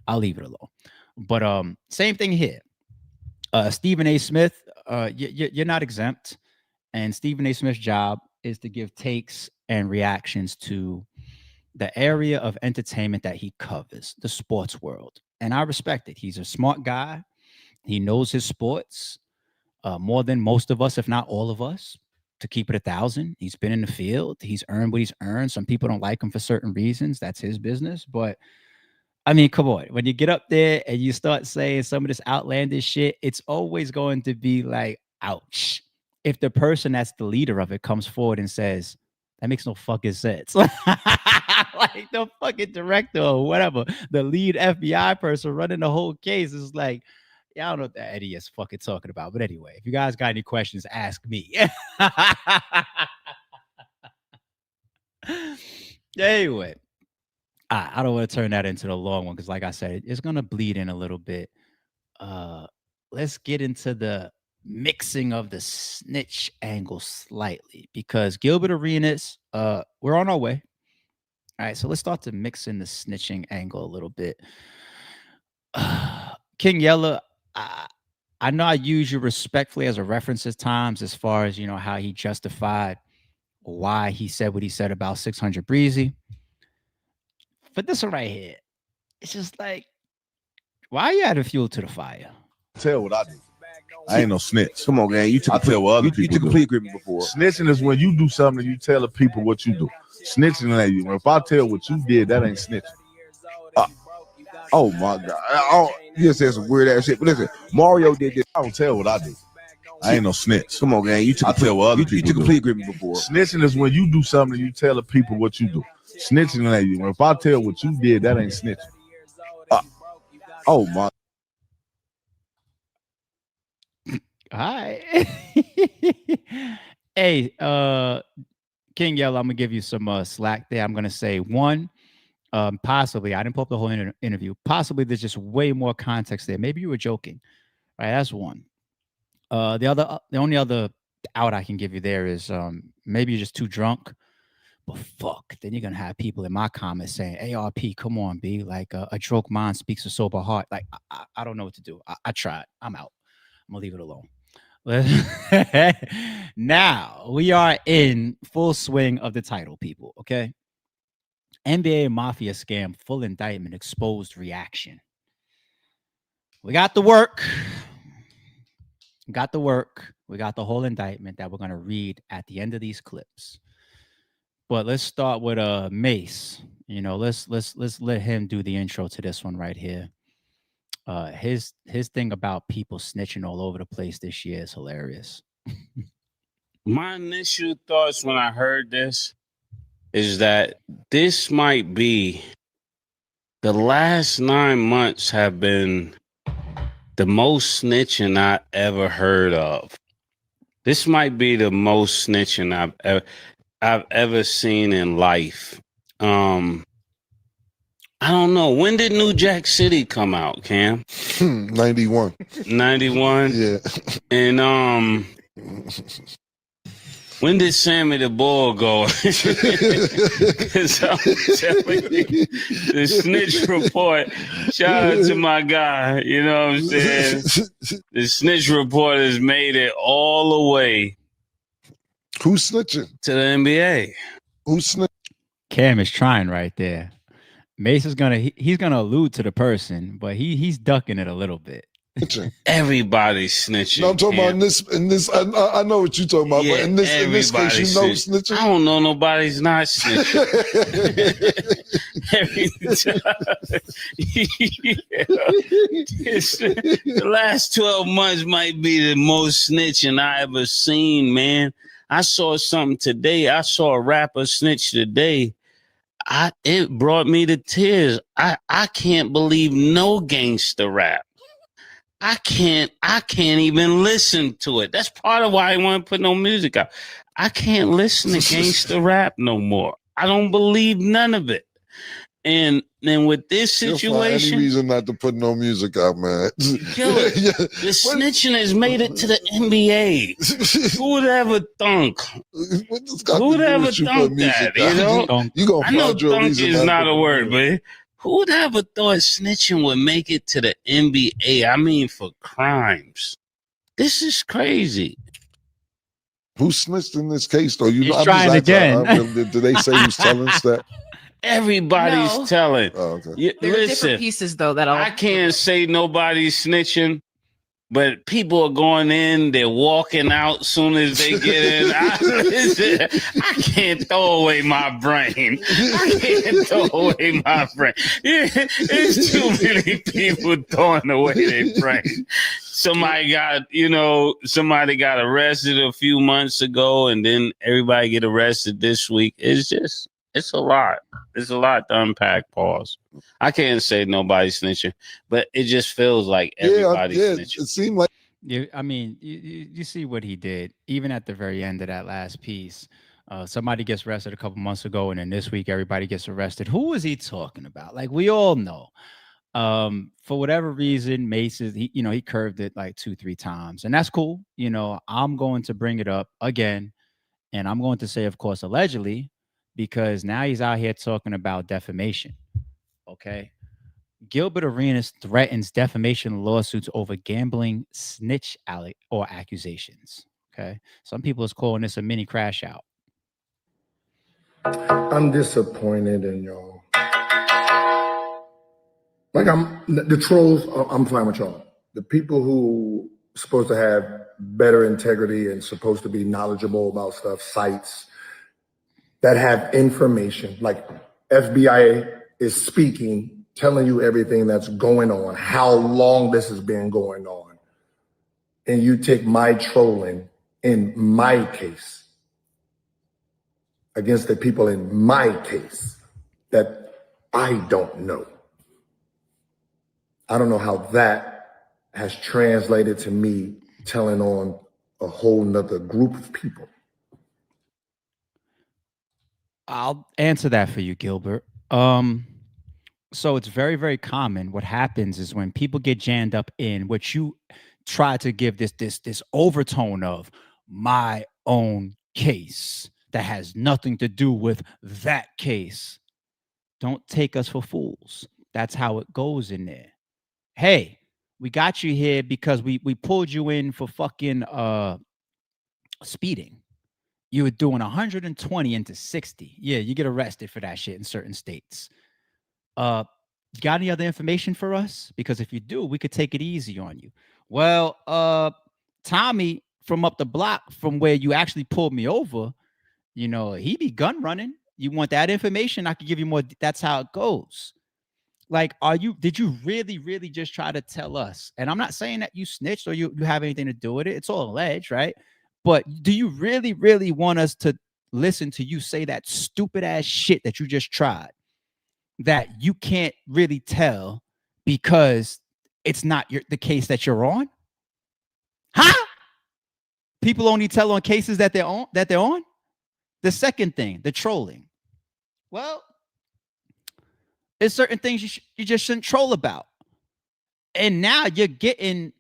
I'll leave it alone. But same thing here. Stephen A. Smith, you're not exempt. And Stephen A. Smith's job is to give takes and reactions to the area of entertainment that he covers, the sports world. And I respect it. He's a smart guy. He knows his sports more than most of us, if not all of us. To keep it 1,000, he's been in the field. He's earned what he's earned. Some people don't like him for certain reasons. That's his business. But I mean, come on. When you get up there and you start saying some of this outlandish shit, it's always going to be like, ouch. If the person that's the leader of it comes forward and says, that makes no fucking sense. Like the fucking director or whatever, the lead FBI person running the whole case is like, yeah, I don't know what that Eddie is fucking talking about. But anyway, if you guys got any questions, ask me. Anyway, I don't want to turn that into the long one because, like I said, it's going to bleed in a little bit. Let's get into the mixing of the snitch angle slightly because Gilbert Arenas, we're on our way. All right, so let's start to mix in the snitching angle a little bit. King Yella, I know I use you respectfully as a reference at times as far as, you know, how he justified why he said what he said about 600 Breezy. But this one right here, it's just like, why are you adding fuel to the fire? Tell what I do. I ain't no snitch. Come on, gang. You took a plea agreement before. Snitching is when you do something and you tell the people what you do. Snitching ain't you. If I tell what you did, that ain't snitching. Oh my God. You just said some weird ass shit. But listen, Mario did this. I don't tell what I do. I ain't no snitch. Come on, gang. You took a plea agreement before. Snitching is when you do something and you tell the people what you do. Snitching ain't you. If I tell what you did, that ain't snitching. Oh my. Hi. Hey, King Yellow, I'm gonna give you some slack there. I'm gonna say one, possibly I didn't pull up the whole interview. Possibly there's just way more context there. Maybe you were joking, right? That's one. The only other out I can give you there is maybe you're just too drunk. But fuck, then you're gonna have people in my comments saying, "ARP, come on, B. Like a drunk mind speaks a sober heart." Like I don't know what to do. I tried. I'm out. I'm gonna leave it alone. Now we are in full swing of the title, people. Okay. NBA and Mafia scam, full indictment, exposed reaction. We got the work. We got the whole indictment that we're gonna read at the end of these clips. But let's start with Mace. You know, let's let him do the intro to this one right here. His thing about people snitching all over the place this year is hilarious. My initial thoughts when I heard this is that this might be the last 9 months have been the most snitching I ever heard of. This might be the most snitching I've ever seen in life. I don't know. When did New Jack City come out, Cam? 91. 91? Yeah. And when did Sammy the Bull go? Because I'm telling you, the snitch report, shout out to my guy, you know what I'm saying? The snitch report has made it all the way. Who's snitching? To the NBA. Who's snitching? Cam is trying right there. Mace is he's gonna allude to the person, but he's ducking it a little bit. Everybody's snitching. No, I'm talking about in this. I know what you're talking about, Yeah, but in this case, you know, snitching. I don't know nobody's not snitching. The last 12 months might be the most snitching I ever seen, man. I saw something today. I saw a rapper snitch today. It brought me to tears. I can't believe no gangster rap. I can't even listen to it. That's part of why I want to put no music out. I can't listen to gangster rap no more. I don't believe none of it. And with this situation, any reason not to put no music out, man. The snitching has made it to the NBA. Who would ever thunk? Who would ever thunk that? You know, I know thunk is not a word, but who would ever thought snitching would make it to the NBA? I mean, for crimes. This is crazy. Who snitched in this case, though? You He's know, I'm trying just again. Did they say who's telling us that? Everybody's telling. Oh, okay. There are different pieces, though, that I can't say nobody's snitching, but people are going in, they're walking out soon as they get in. I can't throw away my brain. There's too many people throwing away their brain. Somebody got arrested a few months ago, and then everybody get arrested this week. It's a lot. It's a lot to unpack, pause. I can't say nobody's snitching, but it just feels like everybody's snitching. It seemed like. I mean, you see what he did, even at the very end of that last piece. Somebody gets arrested a couple months ago, and then this week everybody gets arrested. Who is he talking about? Like, we all know. For whatever reason, Mace he curved it like 2-3 times, and that's cool. You know, I'm going to bring it up again, and I'm going to say, of course, allegedly, because now he's out here talking about defamation. Okay. Gilbert Arenas threatens defamation lawsuits over gambling snitch accusations. Okay. Some people is calling this a mini crash out. I'm disappointed in y'all. Like, the trolls, I'm fine with y'all. The people who are supposed to have better integrity and supposed to be knowledgeable about stuff, sites that have information, like FBI is speaking, telling you everything that's going on, how long this has been going on. And you take my trolling in my case against the people in my case that I don't know. I don't know how that has translated to me telling on a whole nother group of people. I'll answer that for you, Gilbert. So it's very, very common. What happens is when people get jammed up in what you try to give this overtone of my own case that has nothing to do with that case. Don't take us for fools. That's how it goes in there. Hey, we got you here because we pulled you in for fucking speeding. You were doing 120 into 60. Yeah, you get arrested for that shit in certain states. Got any other information for us? Because if you do, we could take it easy on you. Well, Tommy from up the block from where you actually pulled me over, you know, he be gun running. You want that information? I could give you more. That's how it goes. Like, did you really, really just try to tell us? And I'm not saying that you snitched or you have anything to do with it. It's all alleged, right? But do you really, really want us to listen to you say that stupid ass shit that you just tried that you can't really tell because it's not the case that you're on? Huh? People only tell on cases that they're on. The second thing, the trolling. Well, there's certain things you just shouldn't troll about. And now you're getting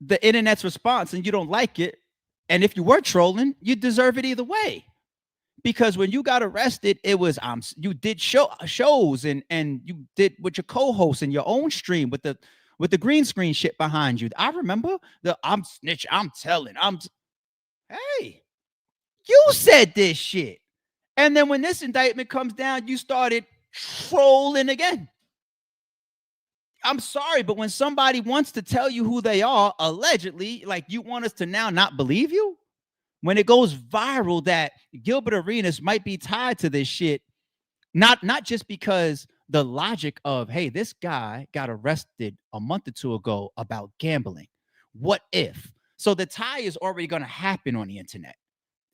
the internet's response and you don't like it. And if you were trolling, you deserve it either way. Because when you got arrested, it was you did shows and you did with your co-host and your own stream with the green screen shit behind you. I remember I'm snitch, I'm telling, hey, you said this shit. And then when this indictment comes down, you started trolling again. I'm sorry, but when somebody wants to tell you who they are, allegedly, like you want us to now not believe you? When it goes viral that Gilbert Arenas might be tied to this shit, not just because the logic of, hey, this guy got arrested a month or two ago about gambling. What if? So the tie is already going to happen on the internet.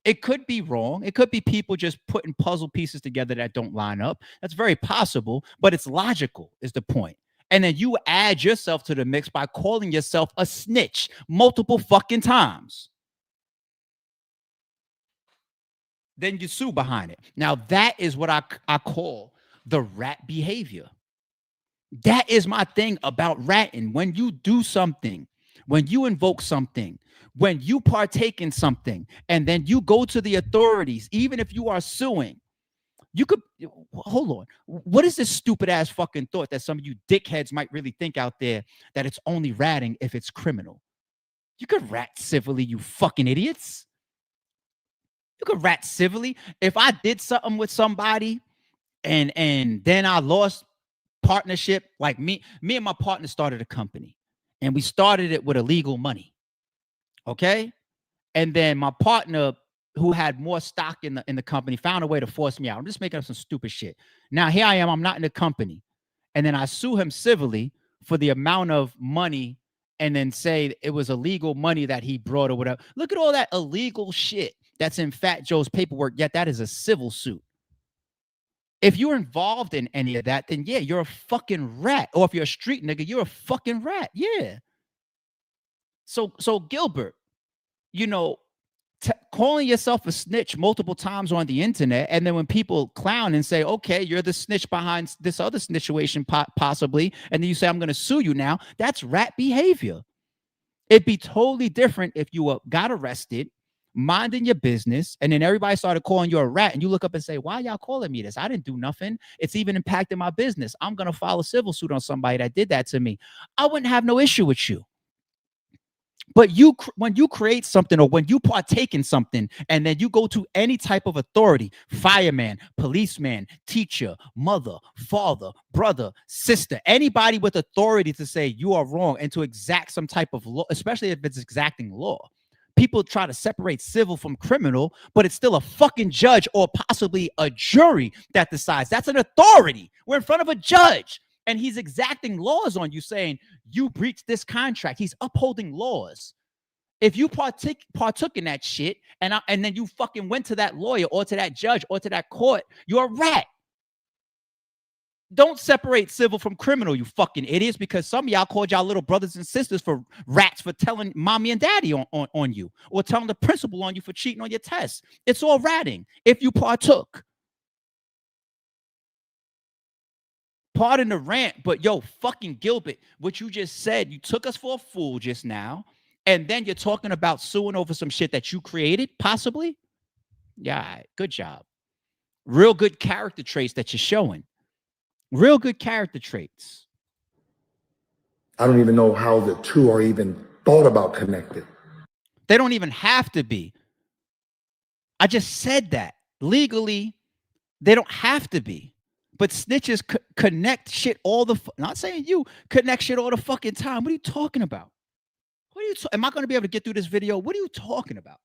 It could be wrong. It could be people just putting puzzle pieces together that don't line up. That's very possible, but it's logical is the point. And then you add yourself to the mix by calling yourself a snitch multiple fucking times. Then you sue behind it. Now, that is what I call the rat behavior. That is my thing about ratting. When you do something, when you invoke something, when you partake in something, and then you go to the authorities, even if you are suing, you could, hold on. What is this stupid ass fucking thought that some of you dickheads might really think out there that it's only ratting if it's criminal? You could rat civilly, you fucking idiots. You could rat civilly. If I did something with somebody and then I lost partnership, like me and my partner started a company and we started it with illegal money. Okay? And then my partner, who had more stock in the company, found a way to force me out. I'm just making up some stupid shit. Now here I am, I'm not in the company. And then I sue him civilly for the amount of money and then say it was illegal money that he brought or whatever. Look at all that illegal shit that's in Fat Joe's paperwork, yet that is a civil suit. If you're involved in any of that, then yeah, you're a fucking rat. Or if you're a street nigga, you're a fucking rat. Yeah. So Gilbert, you know, calling yourself a snitch multiple times on the internet, and then when people clown and say, okay, you're the snitch behind this other situation possibly, and then you say, I'm going to sue you now, that's rat behavior. It'd be totally different if you got arrested, minding your business, and then everybody started calling you a rat, and you look up and say, why y'all calling me this? I didn't do nothing. It's even impacting my business. I'm going to file a civil suit on somebody that did that to me. I wouldn't have no issue with you. But when you create something or when you partake in something and then you go to any type of authority, fireman, policeman, teacher, mother, father, brother, sister, anybody with authority to say you are wrong and to exact some type of law, especially if it's exacting law. People try to separate civil from criminal, but it's still a fucking judge or possibly a jury that decides. That's an authority. We're in front of a judge. And he's exacting laws on you saying you breached this contract. He's upholding laws. If you partook in that shit and then you fucking went to that lawyer or to that judge or to that court, you're a rat. Don't separate civil from criminal, you fucking idiots, because some of y'all called y'all little brothers and sisters for rats for telling mommy and daddy on you or telling the principal on you for cheating on your tests. It's all ratting if you partook. Pardon the rant, but yo, fucking Gilbert, what you just said, you took us for a fool just now, and then you're talking about suing over some shit that you created, possibly? Yeah, good job. Real good character traits that you're showing. Real good character traits. I don't even know how the two are even thought about connected. They don't even have to be. I just said that. Legally, they don't have to be. But snitches connect shit all the not saying you connect shit all the fucking time. What are you talking about? What are you am I going to be able to get through this video? What are you talking about?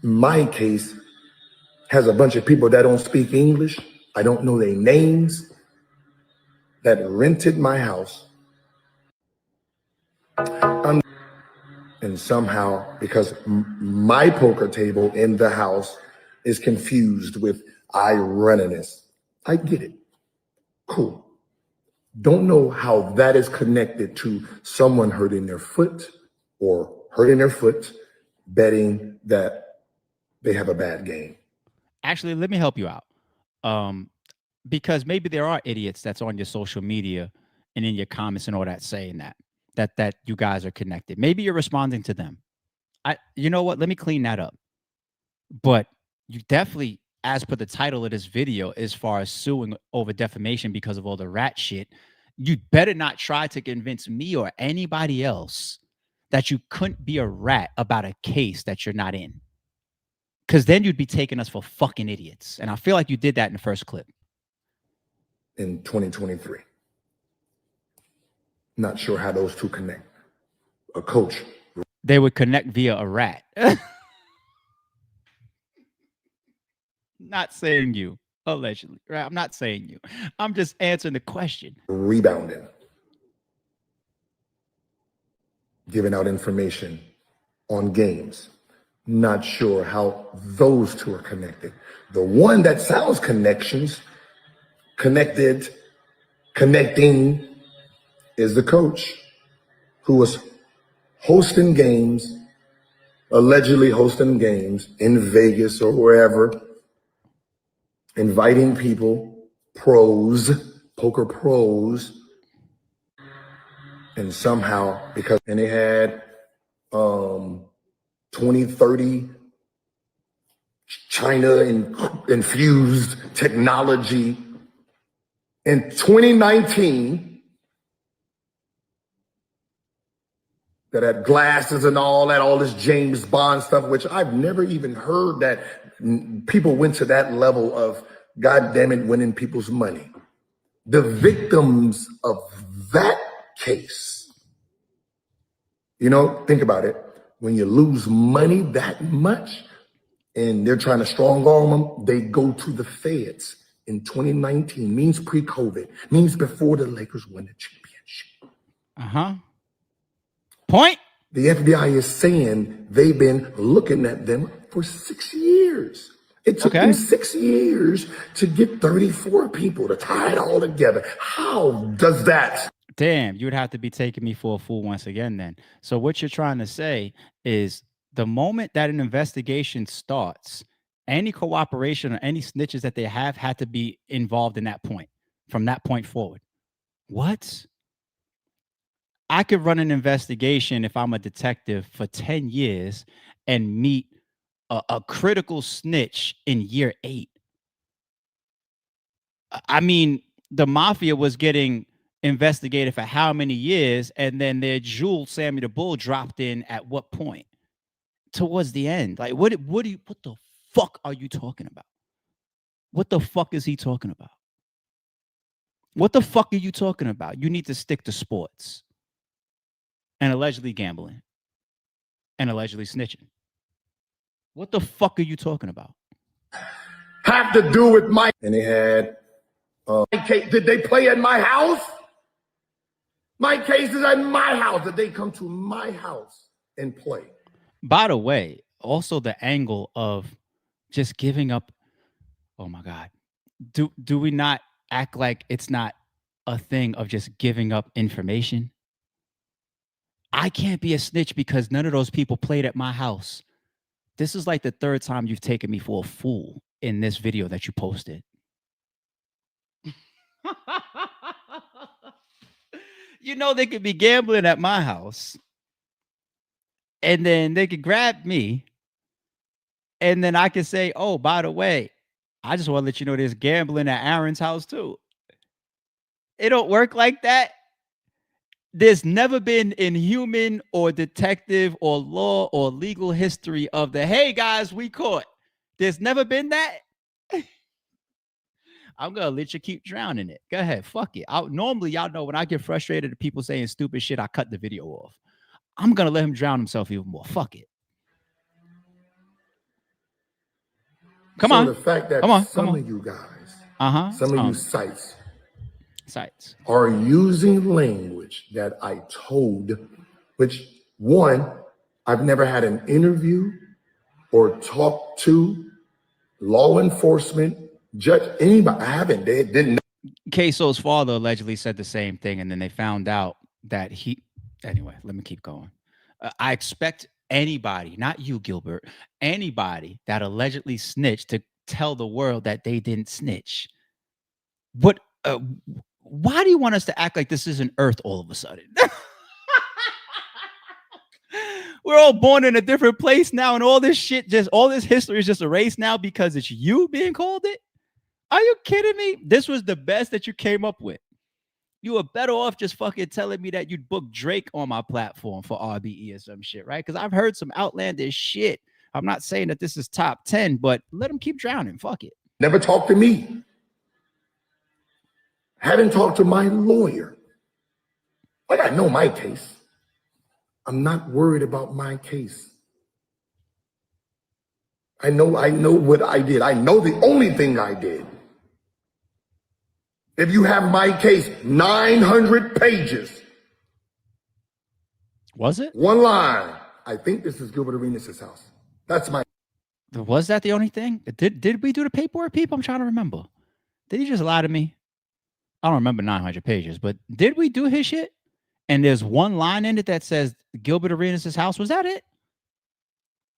My case has a bunch of people that don't speak English. I don't know their names, that rented my house. And somehow, because my poker table in the house is confused with I running this. I get it. Cool. Don't know how that is connected to someone hurting their foot or hurting their foot, betting that they have a bad game. Actually, let me help you out. Because maybe there are idiots that's on your social media and in your comments and all that saying that you guys are connected. Maybe you're responding to them. You know what? Let me clean that up. But you definitely, as per the title of this video, as far as suing over defamation because of all the rat shit, you better not try to convince me or anybody else that you couldn't be a rat about a case that you're not in. Because then you'd be taking us for fucking idiots. And I feel like you did that in the first clip. In 2023. Not sure how those two connect. A coach. They would connect via a rat. Not saying you, allegedly. Right? I'm not saying you. I'm just answering the question. Rebounding. Giving out information on games. Not sure how those two are connected. The one that sounds connecting, is the coach who was hosting games, allegedly hosting games in Vegas or wherever, inviting people, pros, poker pros, and somehow, and they had 20, 30 China infused technology. In 2019, that had glasses and all that, all this James Bond stuff, which I've never even heard that people went to that level of, God damn it, winning people's money. The victims of that case, think about it. When you lose money that much and they're trying to strong arm them, they go to the feds. In 2019, means pre-COVID, means before the Lakers won the championship. Point. The FBI is saying they've been looking at them for 6 years. It took them 6 years to get 34 people to tie it all together. How does that? Damn, you would have to be taking me for a fool once again then. So what you're trying to say is the moment that an investigation starts, any cooperation or any snitches that they have had to be involved in that point, from that point forward. What? I could run an investigation if I'm a detective for 10 years and meet a critical snitch in year 8. I mean, the mafia was getting investigated for how many years, and then their jewel, Sammy the Bull, dropped in at what point? Towards the end. Like, what the fuck are you talking about? What the fuck is he talking about? What the fuck are you talking about? You need to stick to sports and allegedly gambling and allegedly snitching. What the fuck are you talking about? Have to do with my, and they had, did they play at my house? My case is at my house. Did they come to my house and play? By the way, also the angle of just giving up. Oh my God. Do we not act like it's not a thing of just giving up information? I can't be a snitch because none of those people played at my house. This is like the 3rd time you've taken me for a fool in this video that you posted. They could be gambling at my house and then they could grab me and then I could say, oh, by the way, I just want to let you know there's gambling at Aaron's house too. It don't work like that. There's never been in human or detective or law or legal history of the, hey guys, we caught. There's never been that. I'm going to let you keep drowning it. Go ahead. Fuck it. Normally, y'all know when I get frustrated at people saying stupid shit, I cut the video off. I'm going to let him drown himself even more. Fuck it. Come on. The fact that some of you guys, some of you sites are using language that I told, which one, I've never had an interview or talked to law enforcement, judge, anybody. I haven't. They didn't know. Queso's father allegedly said the same thing, and then they found out that anyway, let me keep going. I expect anybody, not you, Gilbert, anybody that allegedly snitched to tell the world that they didn't snitch. But why do you want us to act like this isn't Earth all of a sudden? We're all born in a different place now, and all this shit, all this history is just erased now because it's you being called it? Are you kidding me? This was the best that you came up with. You were better off just fucking telling me that you'd book Drake on my platform for RBE or some shit, right? Because I've heard some outlandish shit I'm not saying that this is top 10, but let him keep drowning. Fuck it. Never talked to me. Haven't talked to my lawyer. Like, I know my case. I'm not worried about my case. I know what I did. I know the only thing I did. If you have my case, 900 pages. Was it? One line. I think this is Gilbert Arenas' house. That's my. Was that the only thing? Did we do the paperwork, people? I'm trying to remember. Did he just lie to me? I don't remember 900 pages, but did we do his shit? And there's one line in it that says Gilbert Arenas' house. Was that it?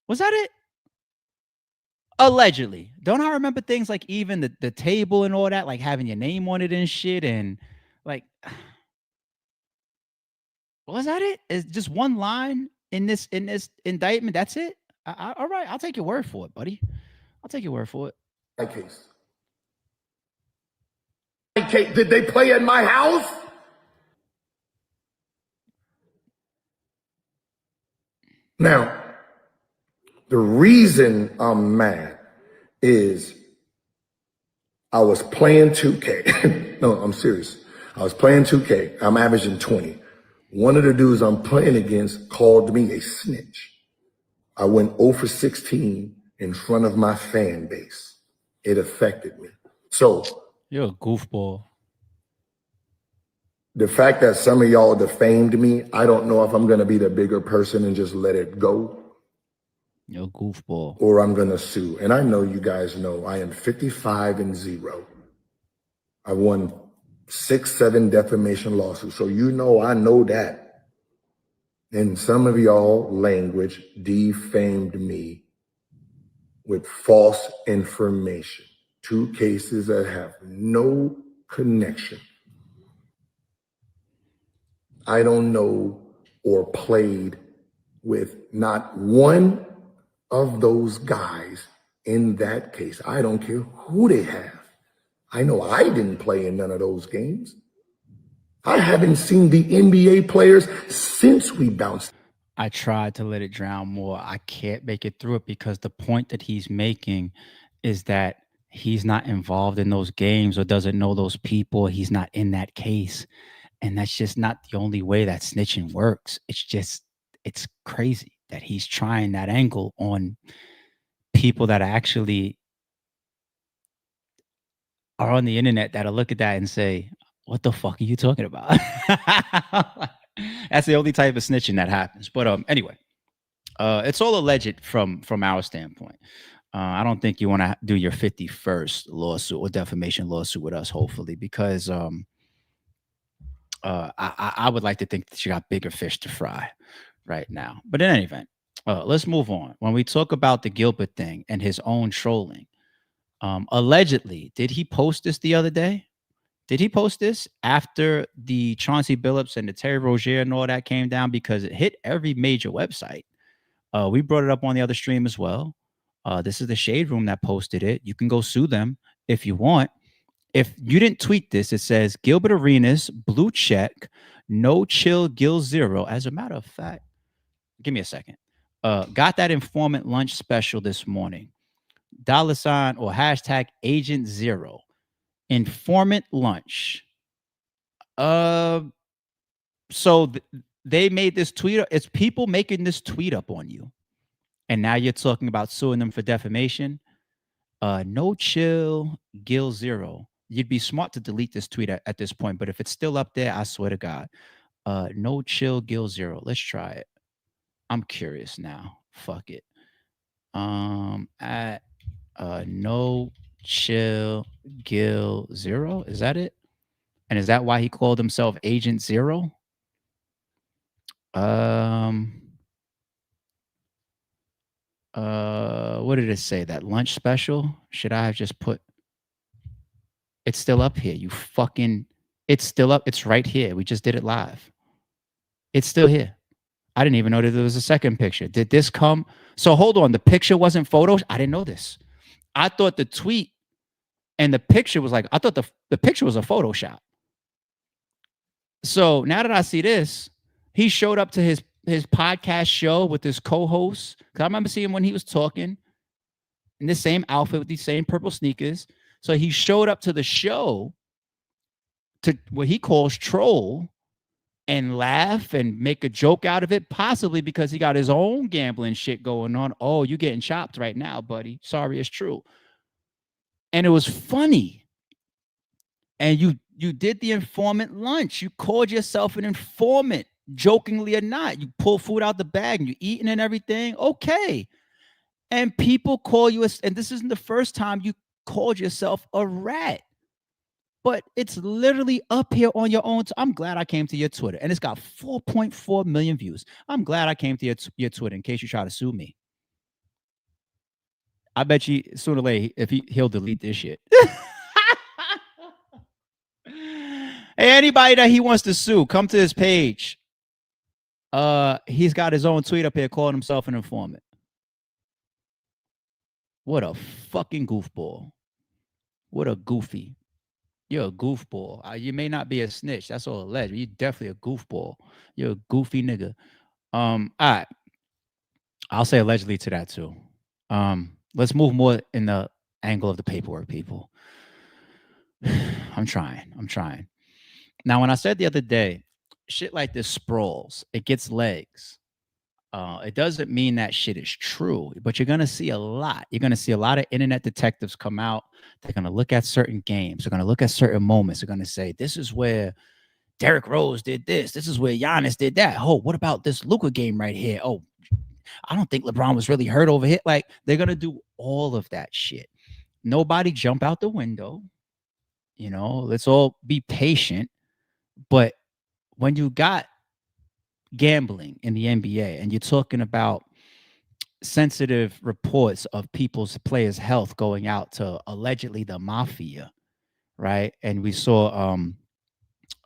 Was that it? Allegedly. Don't I remember things like even the table and all that, like having your name on it and shit, and like, was that it? Is just one line in this indictment? That's it? All right, I'll take your word for it, buddy. I'll take your word for it. My case. Did they play at my house? Now, the reason I'm mad is I was playing 2K. No, I'm serious. I was playing 2K. I'm averaging 20. One of the dudes I'm playing against called me a snitch. I went 0 for 16 in front of my fan base. It affected me. So you're a goofball. The fact that some of y'all defamed me, I don't know if I'm going to be the bigger person and just let it go. You're a goofball. Or I'm going to sue. And I know you guys know I am 55-0. I won 6-7 defamation lawsuits. So you know I know that. And some of y'all language defamed me with false information. 2 cases that have no connection. I don't know or played with not one of those guys in that case. I don't care who they have. I know I didn't play in none of those games. I haven't seen the NBA players since we bounced. I tried to let it drown more. I can't make it through it because the point that he's making is that he's not involved in those games or doesn't know those people. He's not in that case. And that's just not the only way that snitching works. It's crazy that he's trying that angle on people that actually are on the internet that'll look at that and say, what the fuck are you talking about? That's the only type of snitching that happens. But anyway, it's all alleged from our standpoint. I don't think you want to do your 51st lawsuit or defamation lawsuit with us, hopefully, because I would like to think that you got bigger fish to fry right now. But in any event, let's move on. When we talk about the Gilbert thing and his own trolling, allegedly, did he post this the other day? Did he post this after the Chauncey Billups and the Terry Rozier and all that came down? Because it hit every major website. We brought it up on the other stream as well. This is the Shade Room that posted it. You can go sue them if you want. If you didn't tweet this, it says Gilbert Arenas, blue check, no chill, Gil 0. As a matter of fact, give me a second. Got that informant lunch special this morning. $ or hashtag Agent 0. Informant lunch. So they made this tweet. It's people making this tweet up on you. And now you're talking about suing them for defamation. No chill, Gil 0. You'd be smart to delete this tweet at this point, but if it's still up there, I swear to God. No chill, Gil 0. Let's try it. I'm curious now. Fuck it. At no chill, Gil 0. Is that it? And is that why he called himself Agent 0? What did it say? That lunch special? Should I have just put? It's still up here. You fucking. It's still up. It's right here. We just did it live. It's still here. I didn't even know that there was a second picture. Did this come? So hold on. The picture wasn't photos. I didn't know this. I thought the tweet and the picture was like, I thought the picture was a Photoshop. So now that I see this, he showed up to his podcast show with his co-host. Because I remember seeing when he was talking in the same outfit with these same purple sneakers. So he showed up to the show to what he calls troll and laugh and make a joke out of it, possibly because he got his own gambling shit going on. Oh, you getting chopped right now, buddy. Sorry, it's true. And it was funny. And you did the informant lunch. You called yourself an informant, jokingly or not. You pull food out the bag and you eating and everything. Okay. And people call you, and this isn't the first time you called yourself a rat. But it's literally up here on your own. I'm glad I came to your Twitter. And it's got 4.4 million views. I'm glad I came to your Twitter in case you try to sue me. I bet you sooner or later, if he'll delete this shit. Hey, anybody that he wants to sue, come to his page. He's got his own tweet up here calling himself an informant. What a fucking goofball. What a goofy. You're a goofball. You may not be a snitch. That's all alleged. You're definitely a goofball. You're a goofy nigga. All right. I'll say allegedly to that too. Let's move more in the angle of the paperwork, people. I'm trying. Now, when I said the other day, shit like this sprawls, it gets legs. It doesn't mean that shit is true, but you're going to see a lot. You're going to see a lot of internet detectives come out. They're going to look at certain games. They're going to look at certain moments. They're going to say, this is where Derrick Rose did this. This is where Giannis did that. Oh, what about this Luka game right here? Oh, I don't think LeBron was really hurt over here. Like, they're going to do all of that shit. Nobody jump out the window. You know, let's all be patient. But when you got gambling in the NBA and you're talking about sensitive reports of players' health going out to allegedly the mafia, right? And we saw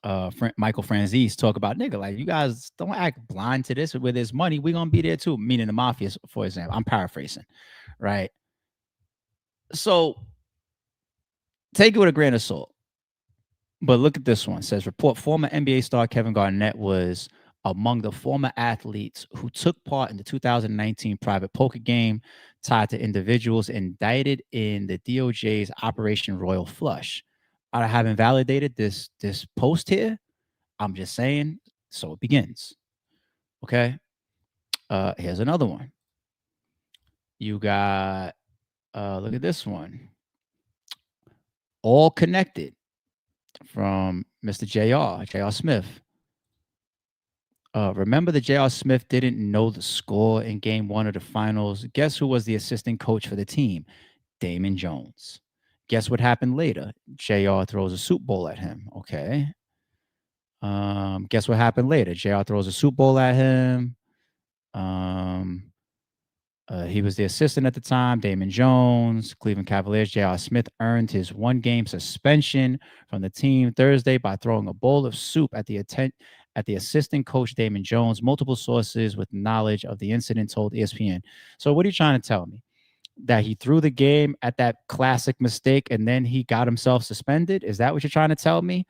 Michael Franzese talk about, nigga, like, you guys don't act blind to this. Where there's money, we're gonna be there too, meaning the mafia, for example. I'm paraphrasing, right? So take it with a grain of salt. But look at this one. It says, report former NBA star Kevin Garnett was among the former athletes who took part in the 2019 private poker game tied to individuals indicted in the DOJ's Operation Royal Flush. I haven't validated this post here. I'm just saying, so it begins. Okay. Here's another one. You got, look at this one. All connected from Mr. J.R. Smith. Remember that J.R. Smith didn't know the score in game 1 of the finals. Guess who was the assistant coach for the team? Damon Jones. Guess what happened later? J.R. throws a soup bowl at him. Okay. Guess what happened later? J.R. throws a soup bowl at him. He was the assistant at the time, Damon Jones, Cleveland Cavaliers. J.R. Smith earned his 1-game suspension from the team Thursday by throwing a bowl of soup at the assistant coach, Damon Jones. Multiple sources with knowledge of the incident told ESPN. So what are you trying to tell me? That he threw the game at that classic mistake and then he got himself suspended? Is that what you're trying to tell me?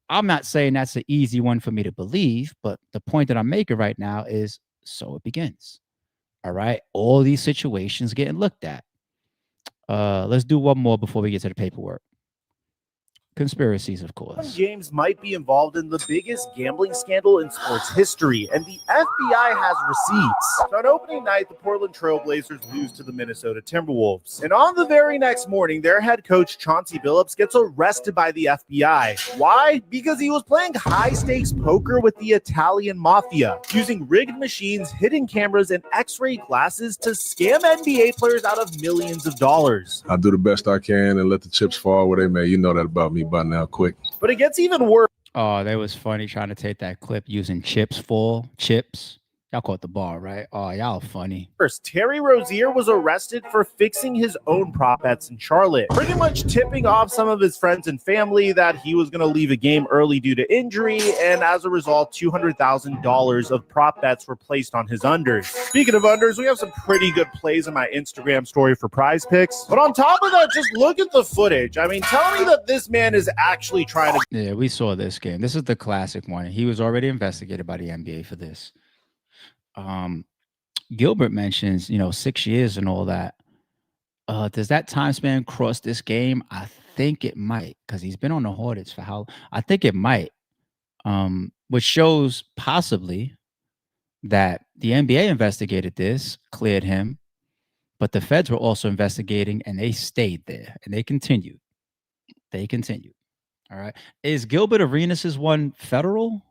I'm not saying that's an easy one for me to believe, but the point that I'm making right now is so it begins. All right. All these situations getting looked at. Let's do one more before we get to the paperwork. Conspiracies, of course. James might be involved in the biggest gambling scandal in sports history, and the FBI has receipts. So on opening night, the Portland Trail Blazers lose to the Minnesota Timberwolves. And on the very next morning, their head coach, Chauncey Billups, gets arrested by the FBI. Why? Because he was playing high-stakes poker with the Italian Mafia, using rigged machines, hidden cameras, and x-ray glasses to scam NBA players out of millions of dollars. I do the best I can and let the chips fall where they may. You know that about me by now, quick. But it gets even worse. Oh, that was funny trying to take that clip using chips. Y'all caught the ball, right? Oh, y'all funny. First, Terry Rozier was arrested for fixing his own prop bets in Charlotte, pretty much tipping off some of his friends and family that he was going to leave a game early due to injury, and as a result, $200,000 of prop bets were placed on his unders. Speaking of unders, we have some pretty good plays in my Instagram story for Prize Picks, but on top of that, just look at the footage. I mean, tell me that this man is actually trying to... Yeah, we saw this game. This is the classic one. He was already investigated by the NBA for this. Gilbert mentions, 6 years and all that. Does that time span cross this game? I think it might, because he's been on the Hornets for how? I think it might, which shows possibly that the NBA investigated this, cleared him, but the feds were also investigating, and they stayed there, and they continued. All right. Is Gilbert Arenas' one federal?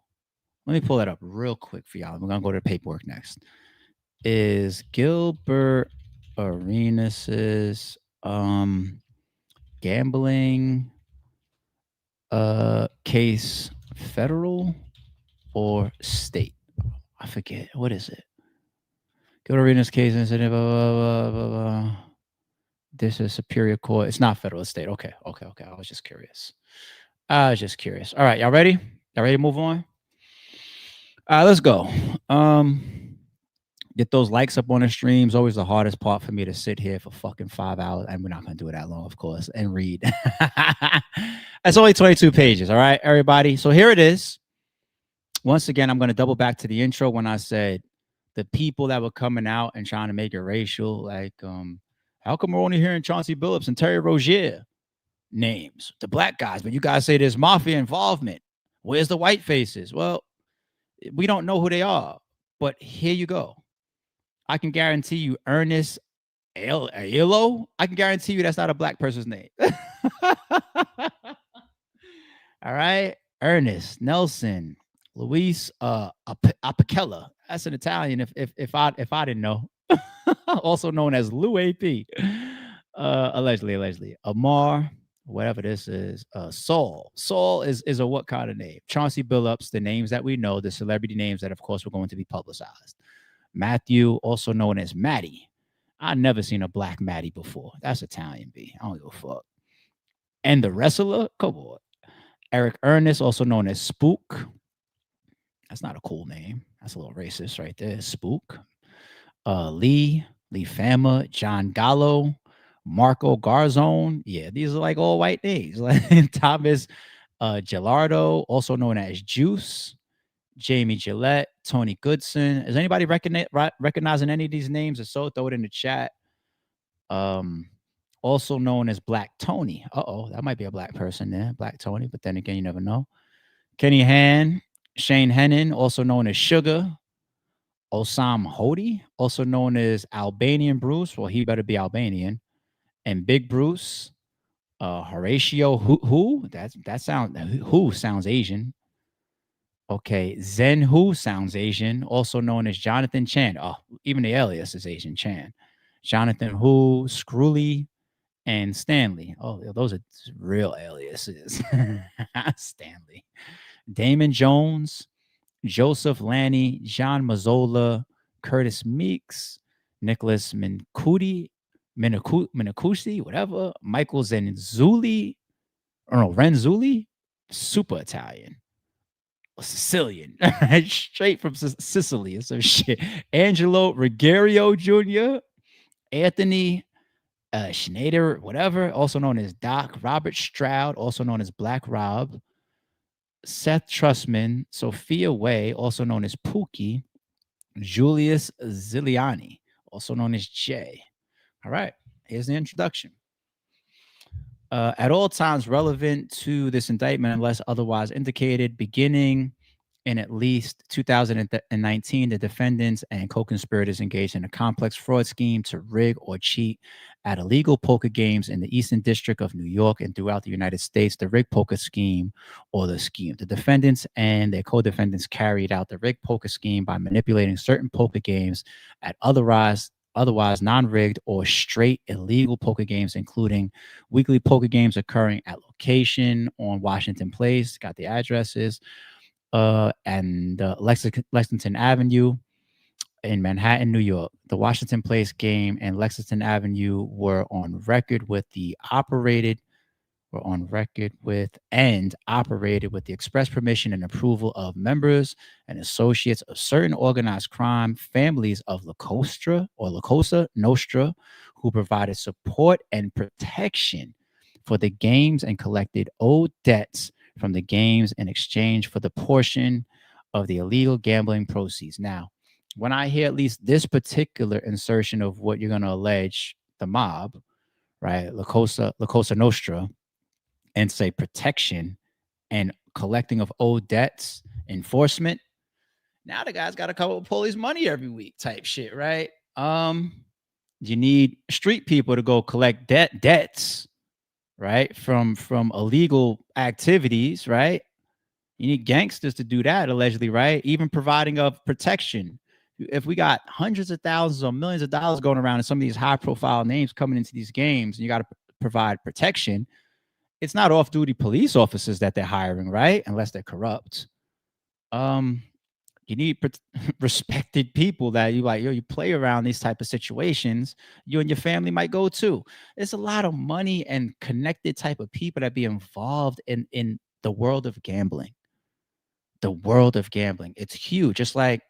Let me pull that up real quick for y'all. We're going to go to the paperwork next. Is Gilbert Arenas' gambling case federal or state? I forget. What is it? Gilbert Arenas' case incident. This is Superior Court. It's not federal, it's state. Okay. I was just curious. All right, y'all ready? Y'all ready to move on? All right, let's go. Get those likes up on the streams. Always the hardest part for me to sit here for fucking 5 hours. And we're not going to do it that long, of course, and read. That's only 22 pages. All right, everybody. So here it is. Once again, I'm going to double back to the intro when I said the people that were coming out and trying to make it racial. Like, how come we're only hearing Chauncey Billups and Terry Rozier names, the black guys, but you guys say there's mafia involvement? Where's the white faces? Well, we don't know who they are, but here you go. I can guarantee you Ernest Aiello. I can guarantee you that's not a black person's name. All right. Ernest Nelson Luis Apicella. That's an Italian if I didn't know. Also known as Lou AP. Allegedly. Amar, whatever this is. Saul. Saul is a what kind of name? Chauncey Billups, the names that we know, the celebrity names that, of course, were going to be publicized. Matthew, also known as Matty. I've never seen a black Matty before. That's Italian, B. I don't give a fuck. And the wrestler, come on. Eric Ernest, also known as Spook. That's not a cool name. That's a little racist right there. Spook. Lee Fama, John Gallo, Marco Garzone. Yeah, these are like all white names. Like Thomas Gelardo, also known as Juice. Jamie Gillette, Tony Goodson. Is anybody recognizing any of these names? If so, throw it in the chat. Also known as Black Tony. That might be a black person there, Black Tony. But then again, you never know. Kenny Han, Shane Hennon, also known as Sugar. Osam Hody, also known as Albanian Bruce. Well, he better be Albanian. And Big Bruce, Horatio Who sounds Asian. Okay, Zen Who sounds Asian, also known as Jonathan Chan. Oh, even the alias is Asian, Chan. Jonathan Who, Screwly, and Stanley. Oh, those are real aliases. Stanley. Damon Jones, Joseph Lanny, John Mazzola, Curtis Meeks, Nicholas Mincusi, whatever. Michael Renzulli, super Italian. Sicilian, straight from Sicily or some shit. Angelo Rigario Jr., Anthony Schneider, whatever, also known as Doc. Robert Stroud, also known as Black Rob. Seth Trustman, Sophia Way, also known as Pookie. Julius Ziliani, also known as Jay. All right, here's the introduction. At all times relevant to this indictment, unless otherwise indicated, beginning in at least 2019, the defendants and co-conspirators engaged in a complex fraud scheme to rig or cheat at illegal poker games in the Eastern District of New York and throughout the United States. The rig poker scheme or the scheme. The defendants and their co-defendants carried out the rig poker scheme by manipulating certain poker games at otherwise non-rigged or straight illegal poker games, including weekly poker games occurring at location on Washington Place, got the addresses, and Lexington Avenue in Manhattan, New York. The Washington Place game and Lexington Avenue were on record with and operated with the express permission and approval of members and associates of certain organized crime families of La Cosa Nostra, who provided support and protection for the games and collected owed debts from the games in exchange for the portion of the illegal gambling proceeds. Now, when I hear at least this particular insertion of what you're going to allege the mob, right, La Cosa Nostra, and say protection and collecting of old debts, enforcement. Now the guy's got to come up with police money every week type shit, right? You need street people to go collect debts, right, from illegal activities, right? You need gangsters to do that, allegedly, right? Even providing of protection. If we got hundreds of thousands or millions of dollars going around and some of these high-profile names coming into these games, and you got to provide protection, it's not off-duty police officers that they're hiring, right? Unless they're corrupt. You need respected people that you like, you play around these type of situations, you and your family might go too. There's a lot of money and connected type of people that be involved in the world of gambling. The world of gambling. It's huge. Just like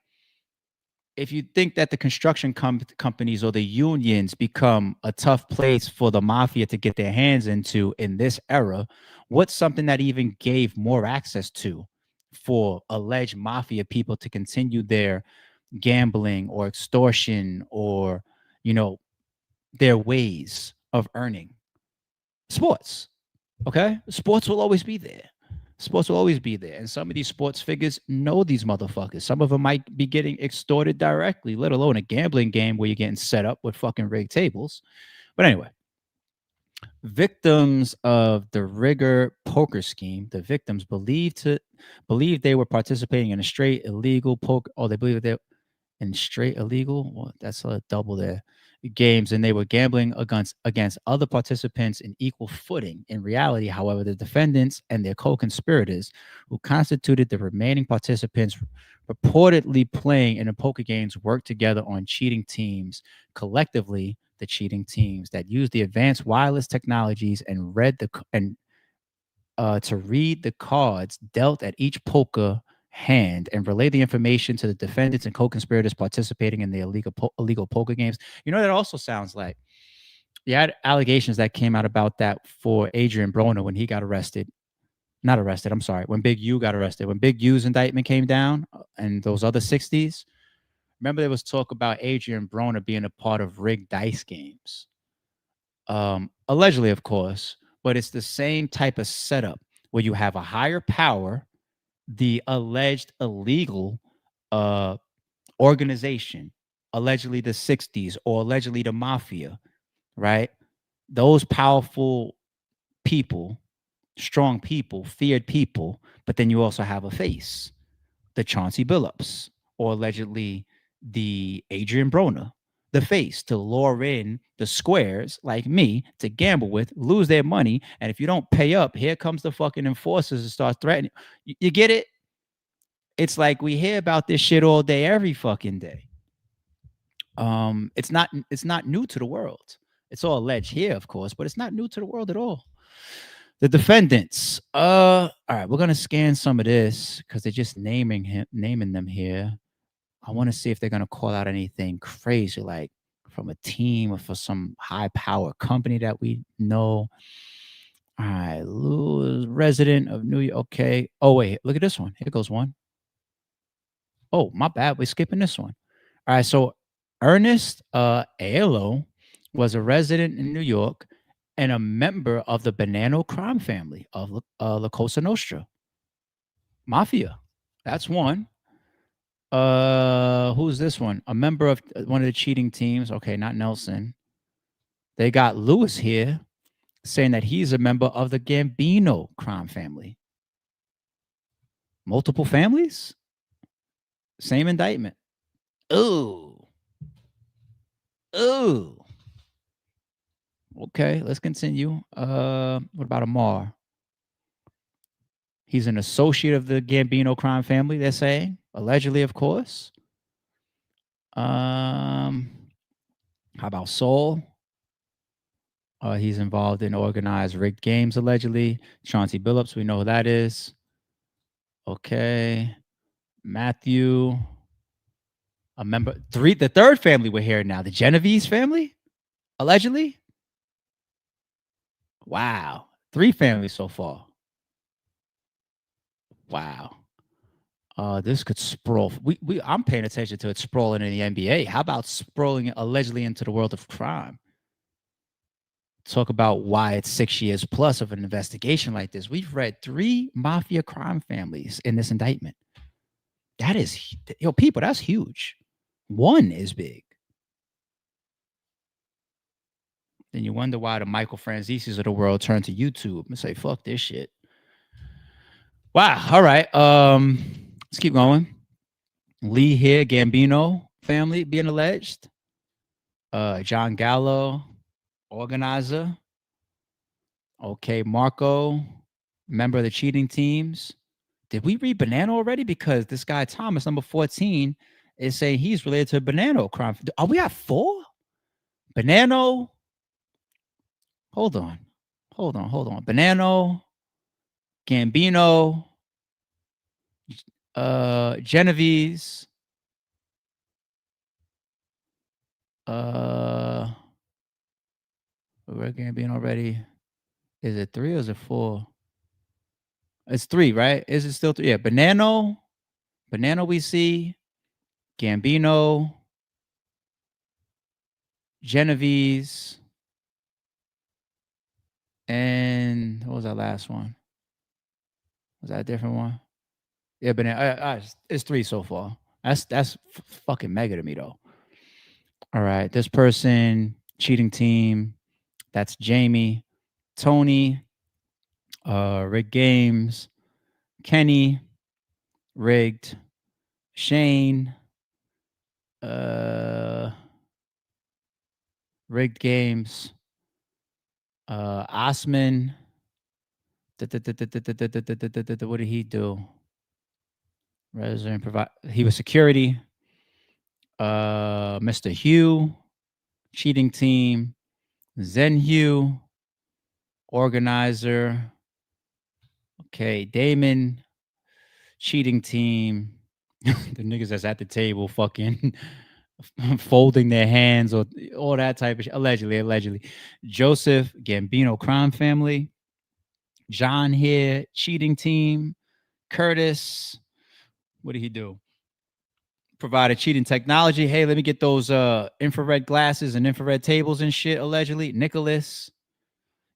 if you think that the construction companies or the unions become a tough place for the mafia to get their hands into in this era, what's something that even gave more access to for alleged mafia people to continue their gambling or extortion or, their ways of earning? Sports. Okay? Sports will always be there. Sports will always be there. And some of these sports figures know these motherfuckers. Some of them might be getting extorted directly, let alone a gambling game where you're getting set up with fucking rigged tables. But anyway, victims of the rigor poker scheme, the victims believe they were participating in a straight illegal poker. Oh, they believe they're in straight illegal. Well, that's a double there. Games, and they were gambling against other participants in equal footing. In reality, however, the defendants and their co-conspirators, who constituted the remaining participants reportedly playing in the poker games, worked together on cheating teams. Collectively, the cheating teams that used the advanced wireless technologies and to read the cards dealt at each poker hand and relay the information to the defendants and co-conspirators participating in the illegal poker games. That also sounds like you had allegations that came out about that for Adrian Broner when he got arrested. Not arrested, I'm sorry. When Big U got arrested. When Big U's indictment came down and those other 60s, remember there was talk about Adrian Broner being a part of rigged dice games. Allegedly, of course, but it's the same type of setup where you have a higher power, the alleged illegal organization, allegedly the 60s or allegedly the mafia, right? Those powerful people, strong people, feared people, but then you also have a face, the Chauncey Billups, or allegedly the Adrian Broner, the face to lure in the squares like me to gamble with, lose their money, and if you don't pay up, here comes the fucking enforcers and start threatening. You get it? It's like we hear about this shit all day, every fucking day. It's not new to the world. It's all alleged here, of course, but it's not new to the world at all. The defendants. All right, we're gonna scan some of this because they're just naming them here. I want to see if they're gonna call out anything crazy, like from a team or for some high power company that we know. All right, Lou, resident of New York. Okay. Oh wait, look at this one. Here goes one. Oh, my bad. We're skipping this one. All right. So Ernest Aiello was a resident in New York and a member of the Banana crime family of La Cosa Nostra. Mafia. That's one. Who's this one? A member of one of the cheating teams. Okay, not Nelson. They got Lewis here saying that he's a member of the Gambino crime family. Multiple families? Same indictment. Ooh. Ooh. Okay, let's continue. What about Amar? He's an associate of the Gambino crime family, they're saying. Allegedly, of course. How about Saul? He's involved in organized rigged games, allegedly. Chauncey Billups, we know who that is. Okay. Matthew. A member. The third family we're here now. The Genovese family? Allegedly? Wow. 3 families so far. Wow. This could sprawl. I'm paying attention to it sprawling in the NBA. How about sprawling allegedly into the world of crime? Talk about why it's 6 years plus of an investigation like this. We've read 3 mafia crime families in this indictment. That is, people, that's huge. 1 is big. Then you wonder why the Michael Franzises of the world turn to YouTube and say, fuck this shit. Wow. All right. Let's keep going. Lee here, Gambino family being alleged. John Gallo, organizer. Okay, Marco, member of the cheating teams. Did we read Banana already? Because this guy Thomas, number 14, is saying he's related to Banana crime. Are we at 4? Banana. Hold on. Banana, Gambino, Genovese, we're Gambino already. Is it 3 or is it 4? It's 3, right? Is it still 3? Yeah, Banana we see, Gambino, Genovese, and what was that last one? Was that a different one? Yeah, Banana. It's 3 so far. That's fucking mega to me though. All right, this person, cheating team, that's Jamie, Tony, Rick Games, Kenny, Rigged, Shane, Rigged Games, Osman. What did he do? Resident provide. He was security. Mr. Hugh, cheating team, Zen Hugh, organizer. Okay, Damon, cheating team. The niggas that's at the table fucking folding their hands or all that type of shit. Allegedly. Joseph, Gambino crime family. John here, cheating team. Curtis, what did he do? Provided cheating technology. Hey, let me get those infrared glasses and infrared tables and shit, allegedly. Nicholas,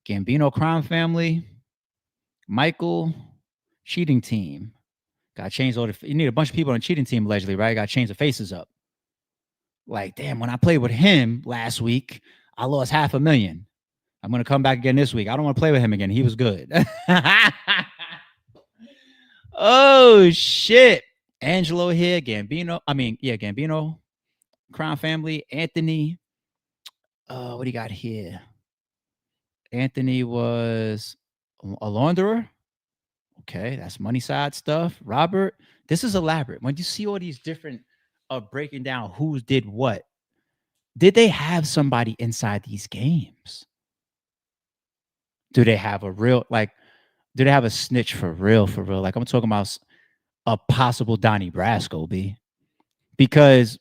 Gambino crime family. Michael, cheating team. Got to change all the... You need a bunch of people on the cheating team, allegedly, right? Got to change the faces up. Like, damn, when I played with him last week, I lost $500,000. I'm going to come back again this week. I don't want to play with him again. He was good. Oh, shit. Angelo here, Gambino. Gambino, crime family. Anthony. What do you got here? Anthony was a launderer. Okay, that's money side stuff. Robert, this is elaborate. When you see all these different breaking down who did what, did they have somebody inside these games? Do they have a real, do they have a snitch for real? Like, I'm talking about a possible Donnie Brasco, B. Because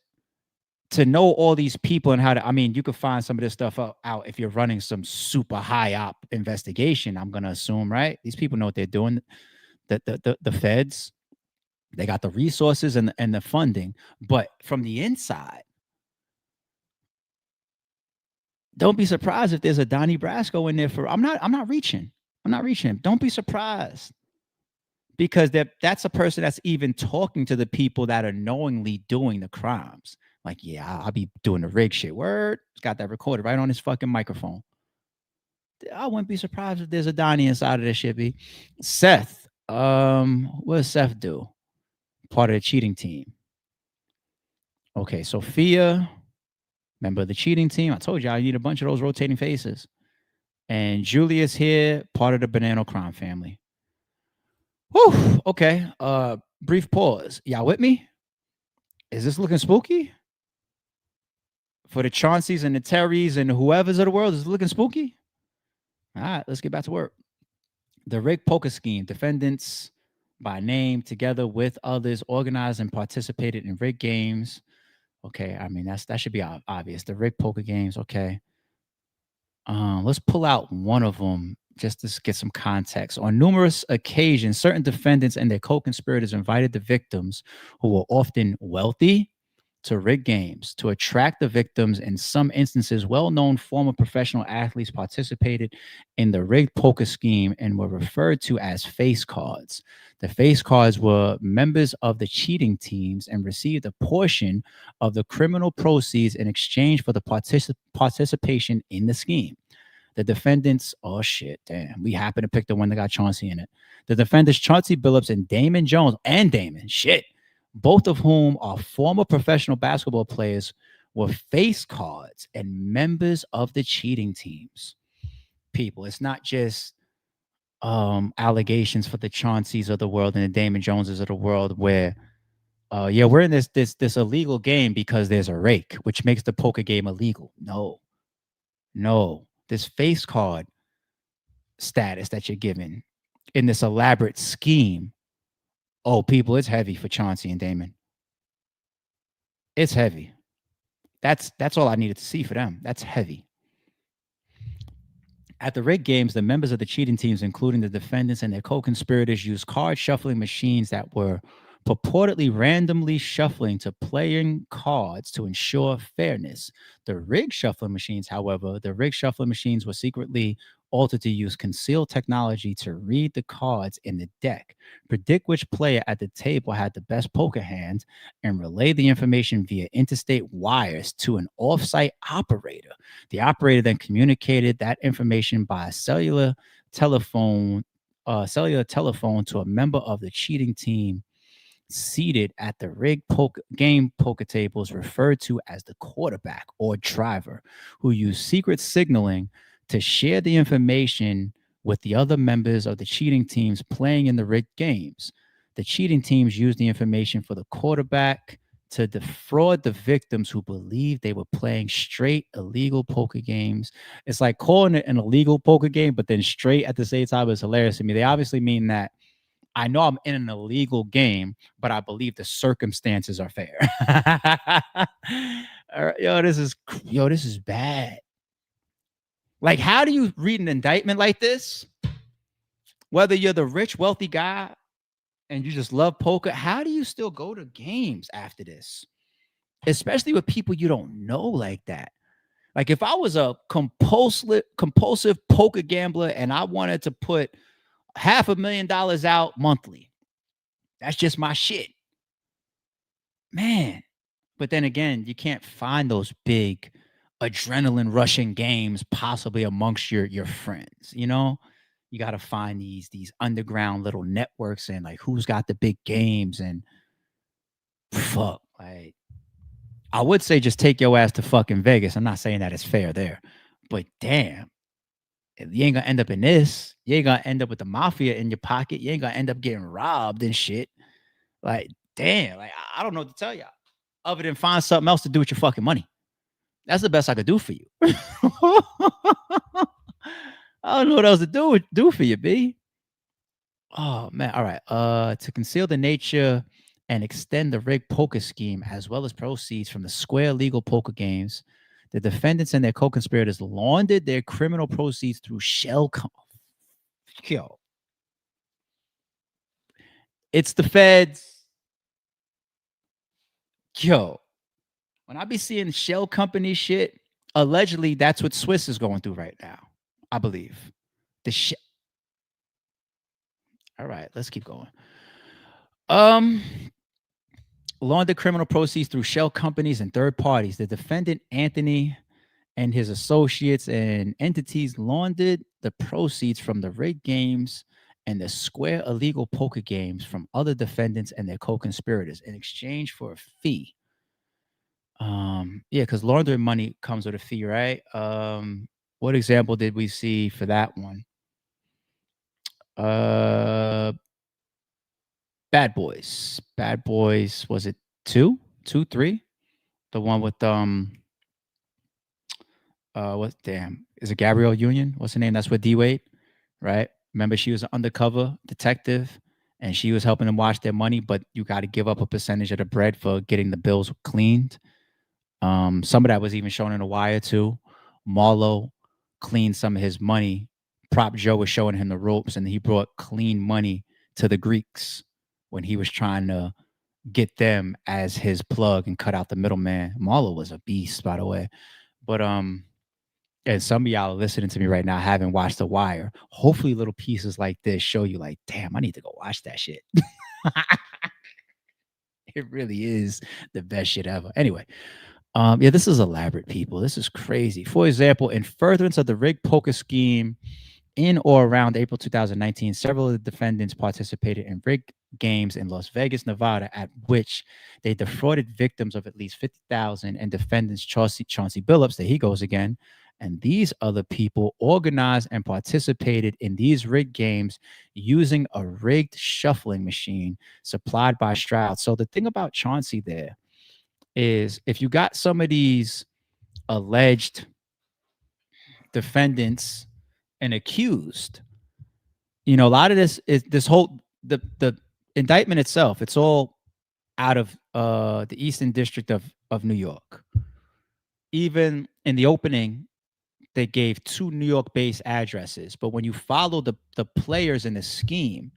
to know all these people and how to, you could find some of this stuff out if you're running some super high op investigation, I'm going to assume, right? These people know what they're doing. The feds, they got the resources and the funding. But from the inside, don't be surprised if there's a Donnie Brasco in there I'm not reaching. Don't be surprised. Because that's a person that's even talking to the people that are knowingly doing the crimes. Like, yeah, I'll be doing the rig shit. Word. It's got that recorded right on his fucking microphone. I wouldn't be surprised if there's a Donnie inside of this shit, B. Seth. What does Seth do? Part of the cheating team. Okay, Sophia, member of the cheating team. I told you I need a bunch of those rotating faces. And Julius here, part of the Banana crime family. Whew, okay. Brief pause. Y'all with me? Is this looking spooky? For the Chaunceys and the Terrys and whoever's of the world, is it looking spooky? All right, let's get back to work. The rig poker scheme. Defendants by name together with others organized and participated in rig games. Okay, that should be obvious. The rig poker games, okay. Let's pull out one of them just to get some context. On numerous occasions, certain defendants and their co-conspirators invited the victims, who were often wealthy, to rig games to attract the victims. In some instances, well-known former professional athletes participated in the rigged poker scheme and were referred to as face cards. The face cards were members of the cheating teams and received a portion of the criminal proceeds in exchange for the participation in the scheme. The defendants, oh shit, damn, we happen to pick the one that got Chauncey in it. The defendants, Chauncey Billups and Damon Jones, shit, both of whom are former professional basketball players, were face cards and members of the cheating teams. People, it's not just allegations for the Chaunceys of the world and the Damon Joneses of the world where we're in this illegal game because there's a rake, which makes the poker game illegal. No. This face card status that you're given in this elaborate scheme. Oh, people, it's heavy for Chauncey and Damon. It's heavy. That's all I needed to see for them. That's heavy. At the rig games, the members of the cheating teams, including the defendants and their co-conspirators, used card shuffling machines that were purportedly randomly shuffling to playing cards to ensure fairness. The rig shuffling machines were secretly altered to use concealed technology to read the cards in the deck, predict which player at the table had the best poker hand, and relay the information via interstate wires to an off-site operator. The operator then communicated that information by a cellular telephone to a member of the cheating team seated at the rigged poker tables, referred to as the quarterback or driver, who used secret signaling to share the information with the other members of the cheating teams playing in the rigged games. The cheating teams used the information for the quarterback to defraud the victims who believed they were playing straight illegal poker games. It's like calling it an illegal poker game, but then straight at the same time. Is hilarious to me. They obviously mean that I know I'm in an illegal game, but I believe the circumstances are fair. This is bad. Like, how do you read an indictment like this? Whether you're the rich, wealthy guy and you just love poker, how do you still go to games after this? Especially with people you don't know like that. Like, if I was a compulsive poker gambler and I wanted to put $500,000 out monthly, that's just my shit, man. But then again, you can't find those big adrenaline rushing games possibly amongst your friends. You got to find these underground little networks and like who's got the big games. And fuck, like, I would say just take your ass to fucking Vegas. I'm not saying that it's fair there, but damn, you ain't gonna end up in this. You ain't gonna end up with the mafia in your pocket. You ain't gonna end up getting robbed and shit. Like, damn, like, I don't know what to tell y'all other than find something else to do with your fucking money. That's the best I could do for you. I don't know what else to do for you, B. Oh man. All right. To conceal the nature and extend the rigged poker scheme, as well as proceeds from the square legal poker games, the defendants and their co-conspirators laundered their criminal proceeds through it's the feds. When I be seeing shell company shit, allegedly that's what Swiss is going through right now, I believe. All right, let's keep going. Laundered criminal proceeds through shell companies and third parties. The defendant, Anthony, and his associates and entities laundered the proceeds from the rigged games and the square illegal poker games from other defendants and their co-conspirators in exchange for a fee. Because laundering money comes with a fee, right? What example did we see for that one? Bad Boys. Bad Boys, was it 2, 3? The one with is it Gabrielle Union? What's her name? That's with D-Wade, right? Remember, she was an undercover detective and she was helping them watch their money, but you got to give up a percentage of the bread for getting the bills cleaned. Some of that was even shown in The Wire too. Marlo cleaned some of his money Prop Joe was showing him the ropes, and he brought clean money to the Greeks when he was trying to get them as his plug and cut out the middleman. Marlo was a beast, by the way. But and some of y'all are listening to me right now haven't watched The Wire. Hopefully, little pieces like this show you like, damn, I need to go watch that shit. It really is the best shit ever. Anyway, yeah, this is elaborate, people. This is crazy. For example, in furtherance of the rigged poker scheme in or around April 2019, several of the defendants participated in rigged games in Las Vegas, Nevada, at which they defrauded victims of at least $50,000, and defendants Chauncey Billups, there he goes again, and these other people organized and participated in these rigged games using a rigged shuffling machine supplied by Stroud. So the thing about Chauncey there is, if you got some of these alleged defendants and accused, a lot of this is this whole the indictment itself, it's all out of the Eastern District of New York. Even in the opening, they gave 2 New York-based addresses, but when you follow the players in the scheme,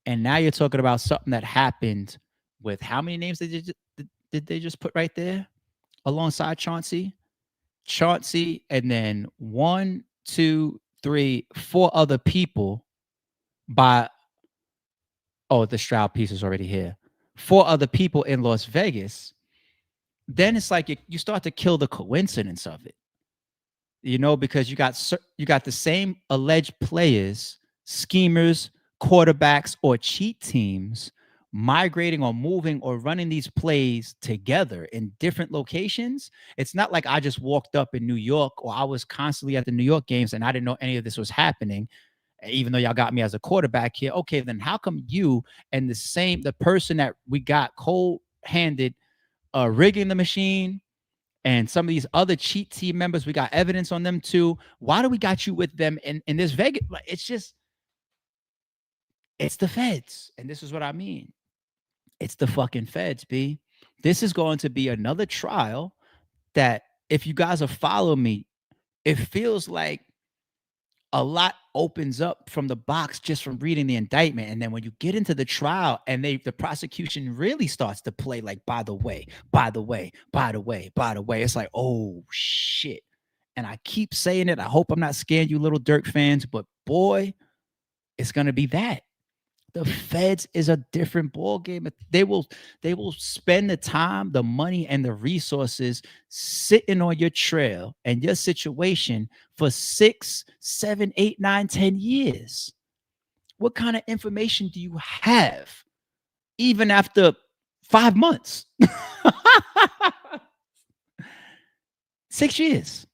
and now you're talking about something that happened with how many names did they just put right there alongside Chauncey, and then 1, 2, 3, 4 other people by, the Stroud piece is already here. 4 other people in Las Vegas. Then it's like you start to kill the coincidence of it, because you got the same alleged players, schemers, quarterbacks, or cheat teams migrating or moving or running these plays together in different locations. It's not like I just walked up in New York, or I was constantly at the New York games and I didn't know any of this was happening, even though y'all got me as a quarterback here. Okay, then how come you and the person that we got cold-handed rigging the machine, and some of these other cheat team members, we got evidence on them too. Why do we got you with them in this Vegas? It's the feds. And this is what I mean. It's the fucking feds, B. This is going to be another trial that, if you guys are following me, it feels like a lot opens up from the box just from reading the indictment. And then when you get into the trial and the prosecution really starts to play like, by the way, it's like, oh shit. And I keep saying it. I hope I'm not scaring you little Dirk fans, but boy, it's going to be that. The feds is a different ball game. They will spend the time, the money, and the resources sitting on your trail and your situation for 6, 7, 8, 9, 10 years. What kind of information do you have even after 5 months? 6 years.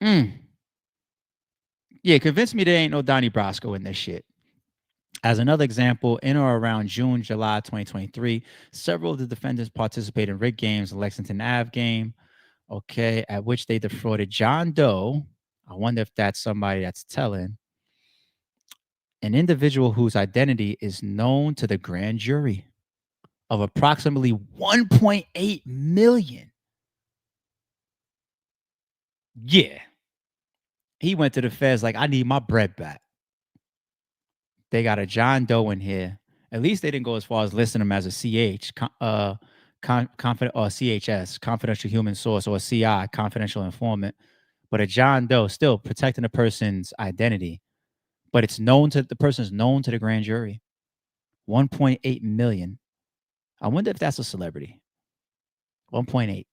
Yeah, convince me there ain't no Donnie Brasco in this shit. As another example, in or around June, July 2023, several of the defendants participated in rigged games, the Lexington Ave game, at which they defrauded John Doe. I wonder if that's somebody that's telling. An individual whose identity is known to the grand jury, of approximately $1.8 million. Yeah. He went to the feds like, I need my bread back. They got a John Doe in here. At least they didn't go as far as listing him as a CH, or CHS, confidential human source, or a CI, confidential informant. But a John Doe, still protecting a person's identity. But the person's known to the grand jury. 1.8 million. I wonder if that's a celebrity. 1.8.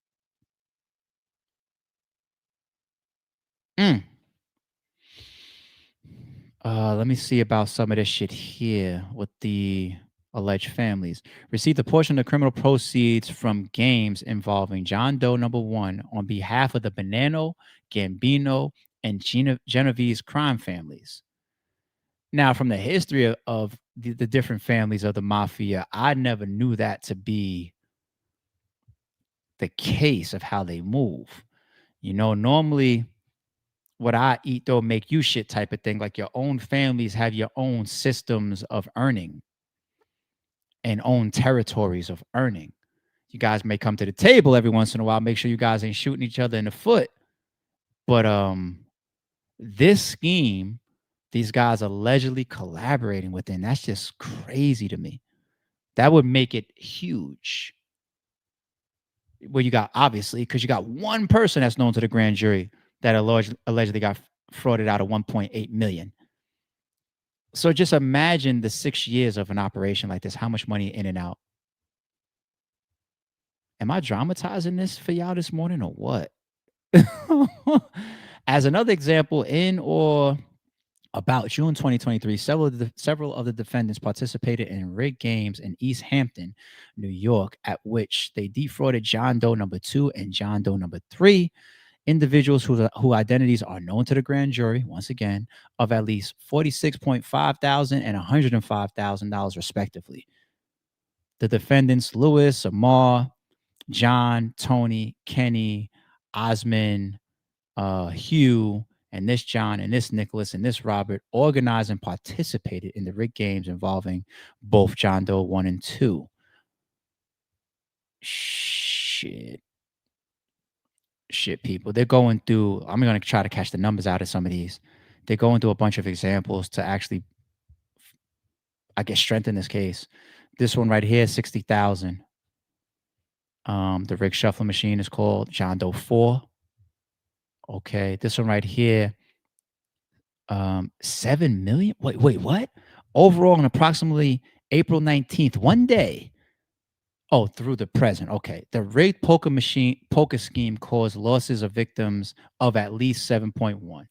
Let me see about some of this shit here with the alleged families. Received a portion of the criminal proceeds from games involving John Doe #1 on behalf of the Bonanno, Gambino, and Genovese crime families. Now, from the history of the different families of the mafia, I never knew that to be the case of how they move. Normally, what I eat don't make you shit type of thing. Like, your own families have your own systems of earning and own territories of earning. You guys may come to the table every once in a while. Make sure you guys ain't shooting each other in the foot. But This scheme, these guys allegedly collaborating within, that's just crazy to me. That would make it huge. Well, you got, obviously, because you got one person that's known to the grand jury that allegedly got frauded out of 1.8 million. So just imagine the 6 years of an operation like this, how much money in and out. Am I dramatizing this for y'all this morning or what? As another example, in or about June 2023, several of the defendants participated in rigged games in East Hampton, New York, at which they defrauded John Doe number 2 and John Doe number 3, individuals whose identities are known to the grand jury, once again, of at least $46.5 thousand and $105,000 respectively. The defendants, Lewis, Amar, John, Tony, Kenny, Osmond, Hugh, and this John, and this Nicholas, and this Robert organized and participated in the rigged games involving both John Doe 1 and 2. Shit, people. They're going through, I'm going to try to catch the numbers out of some of these. They're going through a bunch of examples to actually, I guess, strengthen this case. This one right here, 60,000. The rig shuffling machine is called John Doe 4. Okay, this one right here, 7 million. Wait, what? Overall, on approximately April 19th, one day. Oh, through the present. Okay, the rigged poker scheme caused losses of victims of at least 7.1. All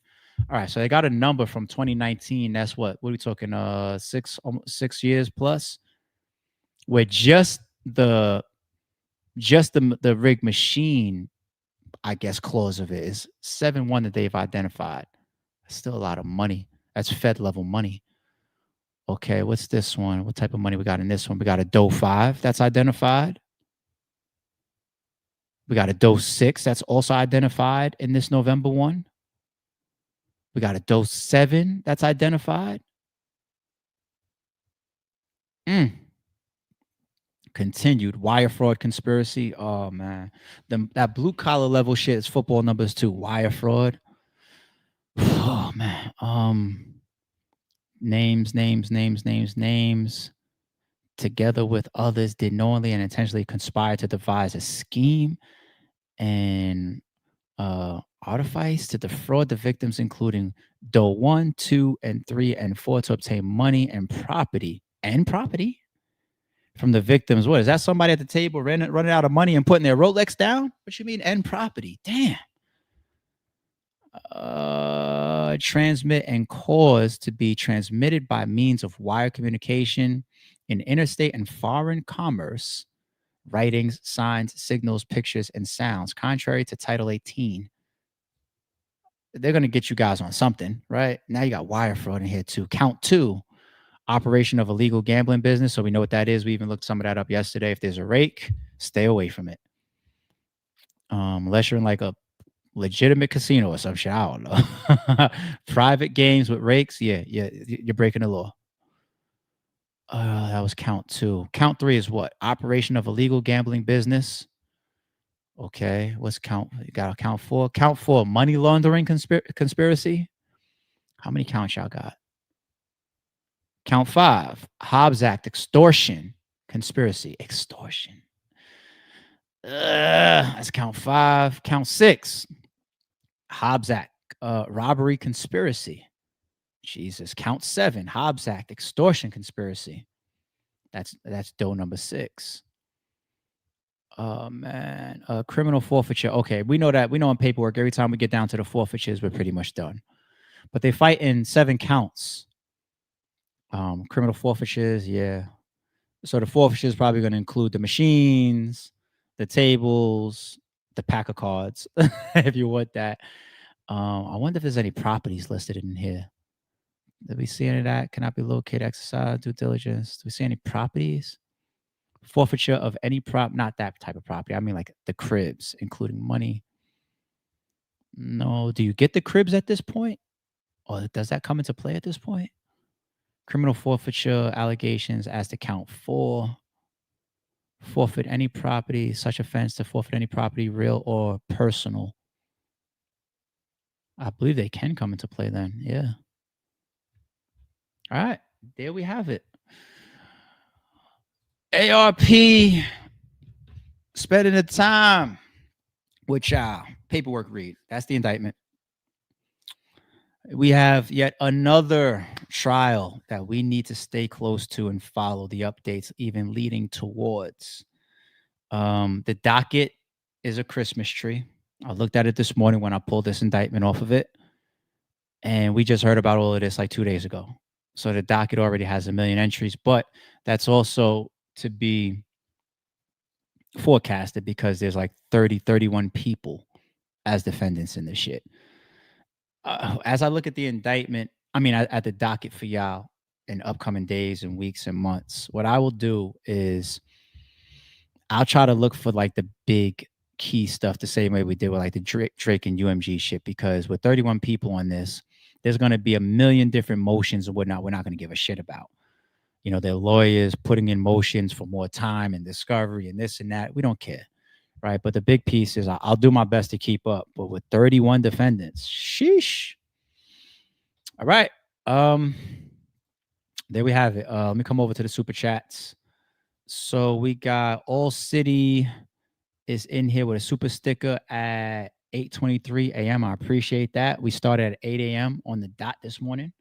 right, so they got a number from 2019. That's what are we talking? 6 years plus, where just the rigged machine, I guess, clause of it is 7.1 that they've identified. That's still a lot of money. That's Fed level money. Okay, what's this one? What type of money we got in this one? We got a Doe 5 that's identified. We got a Doe 6 that's also identified in this November one. We got a Doe 7 that's identified. Continued wire fraud conspiracy. Oh man, that blue collar level shit is football numbers too. Wire fraud. Oh man. Names. Together with others, did knowingly and intentionally conspire to devise a scheme and artifice to defraud the victims, including Doe 1, 2, and 3, and 4, to obtain money and property from the victims. What is that? Somebody at the table running out of money and putting their Rolex down? What you mean, and property? Damn. Transmit and cause to be transmitted by means of wire communication in interstate and foreign commerce, writings, signs, signals, pictures, and sounds, contrary to Title 18. They're going to get you guys on something, right? Now you got wire fraud in here too. Count 2, operation of a legal gambling business. So we know what that is. We even looked some of that up yesterday. If there's a rake, stay away from it. Unless you're in like a legitimate casino or some shit. I don't know. Private games with rakes. Yeah, you're breaking the law. That was count 2. Count 3 is what? Operation of a legal gambling business. Okay, what's count? You got count 4. Count 4, money laundering conspiracy. How many counts y'all got? Count 5, Hobbs Act extortion conspiracy. Extortion. That's count 5. Count 6, Hobbs Act robbery conspiracy. Jesus. Count 7, Hobbs Act extortion conspiracy. That's Doe number 6. Oh man, criminal forfeiture. Okay, we know that. We know in paperwork, every time we get down to the forfeitures, we're pretty much done. But they fight in 7 counts. Criminal forfeitures, yeah. So the forfeiture is probably going to include the machines, the tables, the pack of cards, if you want that. I wonder if there's any properties listed in here. Did we see any of that? Cannot be located, exercise, due diligence. Do we see any properties? Forfeiture of any not that type of property. I mean like the cribs, including money. No. Do you get the cribs at this point? Or does that come into play at this point? Criminal forfeiture allegations as to count 4. Forfeit any property, such offense to forfeit any property, real or personal. I believe they can come into play then. Yeah. All right. There we have it. ARP spending the time with y'all. Paperwork read. That's the indictment. We have yet another trial that we need to stay close to and follow the updates, even leading towards. The docket is a Christmas tree. I looked at it this morning when I pulled this indictment off of it. And we just heard about all of this like 2 days ago. So the docket already has 1 million entries, but that's also to be forecasted because there's like 31 people as defendants in this shit. As I look at the indictment, at the docket for y'all in upcoming days and weeks and months, what I will do is I'll try to look for like the big key stuff the same way we did with like the Drake and UMG shit, because with 31 people on this, there's going to be 1 million different motions and whatnot we're not going to give a shit about. You know, their lawyers putting in motions for more time and discovery and this and that. We don't care, right? But the big piece is I'll do my best to keep up. But with 31 defendants, sheesh. All right. There we have it. Let me come over to the super chats. So we got All City is in here with a super sticker at 8:23 a.m. I appreciate that. We started at 8 a.m. on the dot this morning.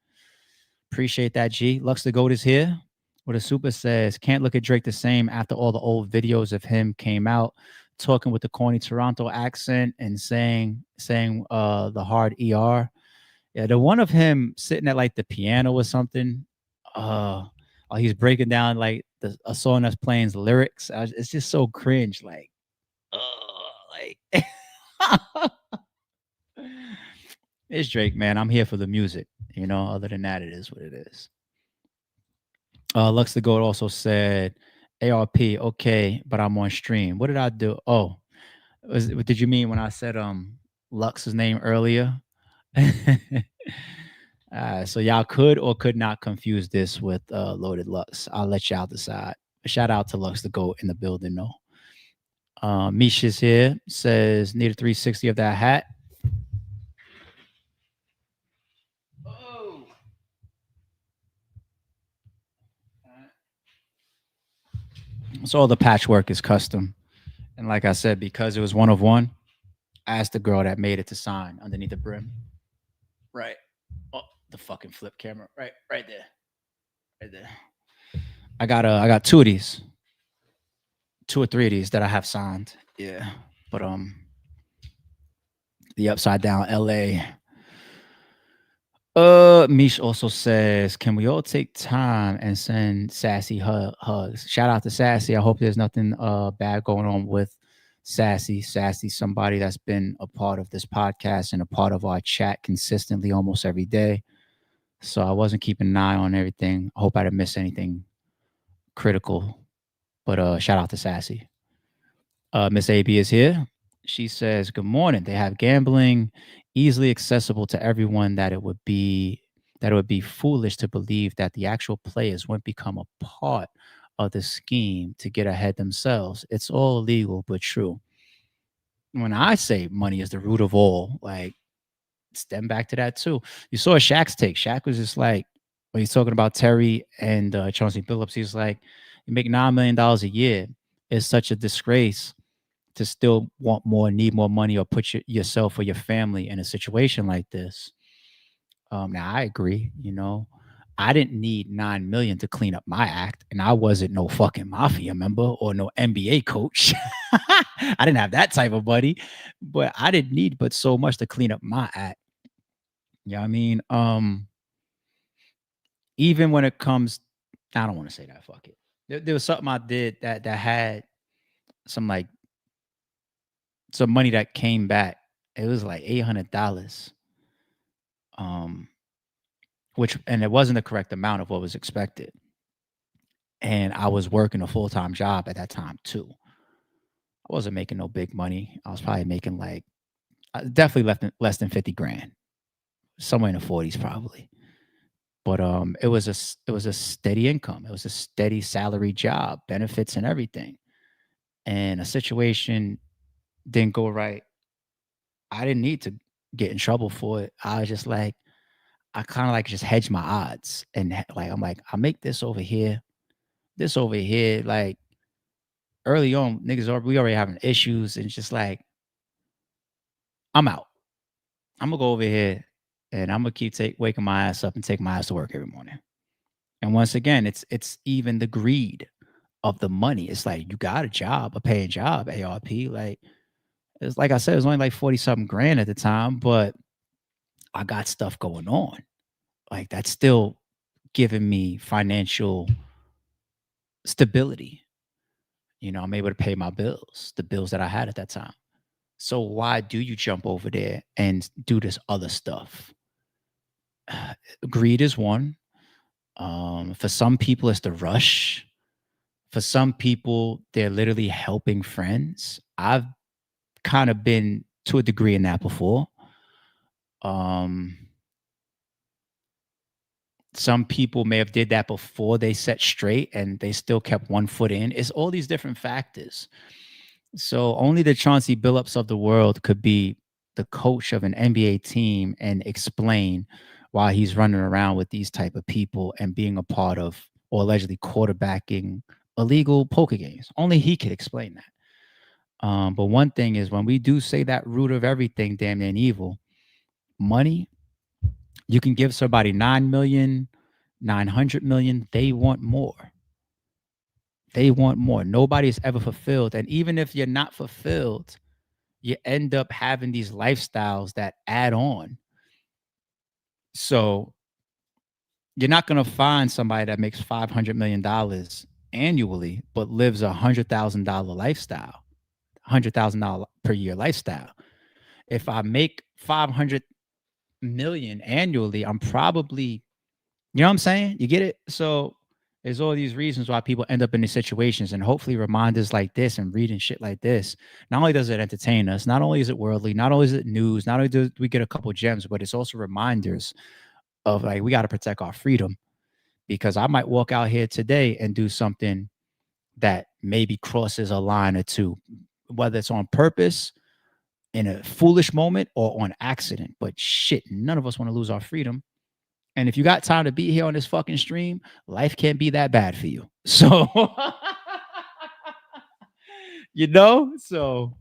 Appreciate that, G. Lux the Goat is here with a super says, can't look at Drake the same after all the old videos of him came out talking with the corny Toronto accent and saying the hard ER. Yeah, the one of him sitting at like the piano or something. He's breaking down like a song that's playing lyrics. It's just so cringe. Like, it's Drake, man. I'm here for the music. You know, other than that, it is what it is. Lux the Goat also said, ARP, okay, but I'm on stream. What did I do? Oh, what did you mean when I said Lux's name earlier? So y'all could or could not confuse this with Loaded Lux. I'll let y'all decide. Shout out to Lux the Goat in the building, though. Misha's here, says, need a 360 of that hat. So all the patchwork is custom. And like I said, because it was one of one, I asked the girl that made it to sign underneath the brim. Right. Oh, the fucking flip camera. Right there. Right there. I got 2 of these. 2 or 3 of these that I have signed. Yeah. But the upside down LA. Mish also says, can we all take time and send Sassy hugs? Shout out to Sassy. I hope there's nothing bad going on with Sassy. Sassy's somebody that's been a part of this podcast and a part of our chat consistently almost every day. So I wasn't keeping an eye on everything. I hope I didn't miss anything critical. But shout out to Sassy. Miss AB is here. She says, good morning. They have gambling easily accessible to everyone that it would be foolish to believe that the actual players wouldn't become a part of the scheme to get ahead themselves. It's all illegal, but true. When I say money is the root of all, like, stem back to that too. You saw Shaq's take. Shaq was just like, when he's talking about Terry and Chauncey Billups, he's like, you make $9 million a year. It's such a disgrace to still want more, need more money, or put yourself or your family in a situation like this. Now I agree, you know, I didn't need 9 million to clean up my act, and I wasn't no fucking mafia member or no NBA coach. I didn't have that type of money, but I didn't need but so much to clean up my act. You know what I mean? Even when it comes, I don't want to say that, fuck it. There was something I did that had some money that came back. It was like $800. And it wasn't the correct amount of what was expected. And I was working a full-time job at that time too. I wasn't making no big money. I was probably making like definitely less than 50 grand, somewhere in the 40s probably. But it was a steady income. It was a steady salary job, benefits and everything. And a situation didn't go right. I didn't need to get in trouble for it, I was just like, I kind of like just hedge my odds. And like, I'm like, I'll make this over here. Like early on, we already having issues. And it's just like, I'm out. I'm gonna go over here and I'm gonna keep waking my ass up and take my ass to work every morning. And once again, it's even the greed of the money. It's like you got a paying job, ARP. Like it's like I said, it was only like 40 something grand at the time, but I got stuff going on. Like that's still giving me financial stability. I'm able to pay my bills, the bills that I had at that time. So why do you jump over there and do this other stuff? Greed is one. For some people, it's the rush. For some people, they're literally helping friends. I've kind of been to a degree in that before. Some people may have did that before they set straight and they still kept one foot in. It's all these different factors. So only the Chauncey Billups of the world could be the coach of an NBA team and explain why he's running around with these type of people and being a part of or allegedly quarterbacking illegal poker games. Only he could explain that. But one thing is when we do say that root of everything, damn near evil, money, you can give somebody 9 million, 900 million. They want more. They want more. Nobody's ever fulfilled. And even if you're not fulfilled, you end up having these lifestyles that add on. So you're not going to find somebody that makes $500 million annually, but lives $100,000 lifestyle, $100,000 per year lifestyle. If I make 500 million annually, I'm probably, you know what I'm saying? You get it? So there's all these reasons why people end up in these situations, and hopefully reminders like this and reading shit like this, not only does it entertain us, not only is it worldly, not only is it news, not only do we get a couple gems, but it's also reminders of like, we got to protect our freedom, because I might walk out here today and do something that maybe crosses a line or two, whether it's on purpose, in a foolish moment, or on accident. But shit, none of us want to lose our freedom. And if you got time to be here on this fucking stream, life can't be that bad for you. So, so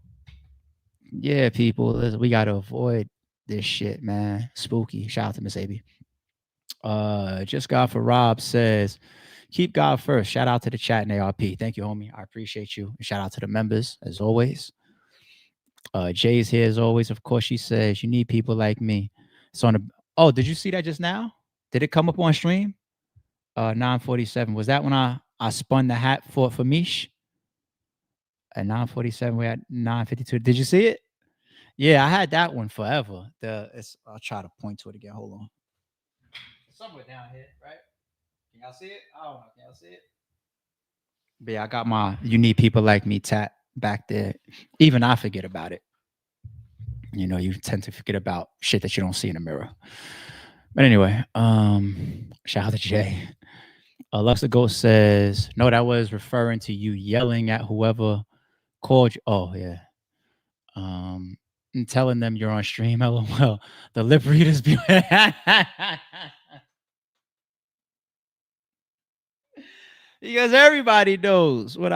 yeah, people, we got to avoid this shit, man. Spooky. Shout out to Miss AB. Just God for Rob says, keep God first. Shout out to the chat and ARP. Thank you, homie. I appreciate you. And shout out to the members as always. Jay's here as always. Of course, she says you need people like me. So did you see that just now? Did it come up on stream? 9:47. Was that when I spun the hat for Mish? At 9:47, we're at 9:52. Did you see it? Yeah, I had that one forever. I'll try to point to it again. Hold on. Somewhere down here, right? Can y'all see it? I don't know. Can y'all see it? But yeah, I got my "You Need People Like Me" tat back there. Even I forget about it. You tend to forget about shit that you don't see in the mirror. But anyway, shout out to Jay. Alexa Ghost says, no, that was referring to you yelling at whoever called you. Oh, yeah. And telling them you're on stream. LOL. The lip readers be because everybody knows what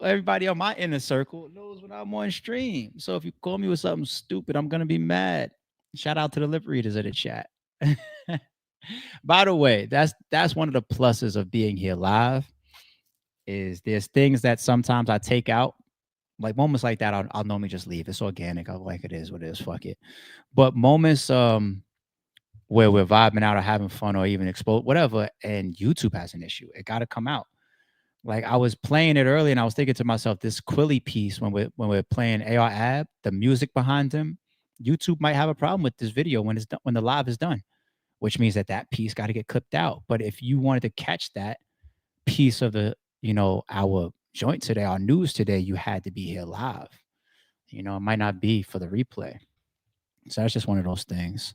everybody on my inner circle knows when I'm on stream. So if you call me with something stupid, I'm gonna be mad. Shout out to the lip readers of the chat. By the way, that's one of the pluses of being here live. Is there's things that sometimes I take out, like moments like that. I'll normally just leave. It's organic. I'm like, it is what it is. Fuck it. But moments where we're vibing out or having fun or even explode whatever, and YouTube has an issue, it got to come out. Like I was playing it early, and I was thinking to myself, this Quilly piece when we're playing AR Ab, the music behind him, YouTube might have a problem with this video when it's done, when the live is done, which means that piece got to get clipped out. But if you wanted to catch that piece of the, our joint today, our news today, you had to be here live. It might not be for the replay. So that's just one of those things.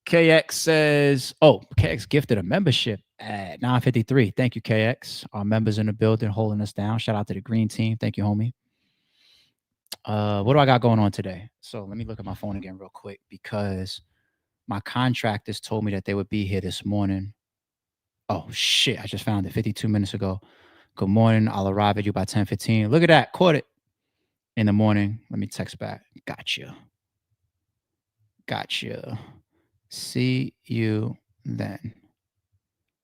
KX says, KX gifted a membership at 9:53. Thank you, KX. Our members in the building holding us down. Shout out to the green team. Thank you, homie. What do I got going on today? So let me look at my phone again real quick because my contractors told me that they would be here this morning. Oh shit, I just found it 52 minutes ago. Good morning. I'll arrive at you by 10:15. Look at that. Caught it in the morning. Let me text back. Gotcha. See you then.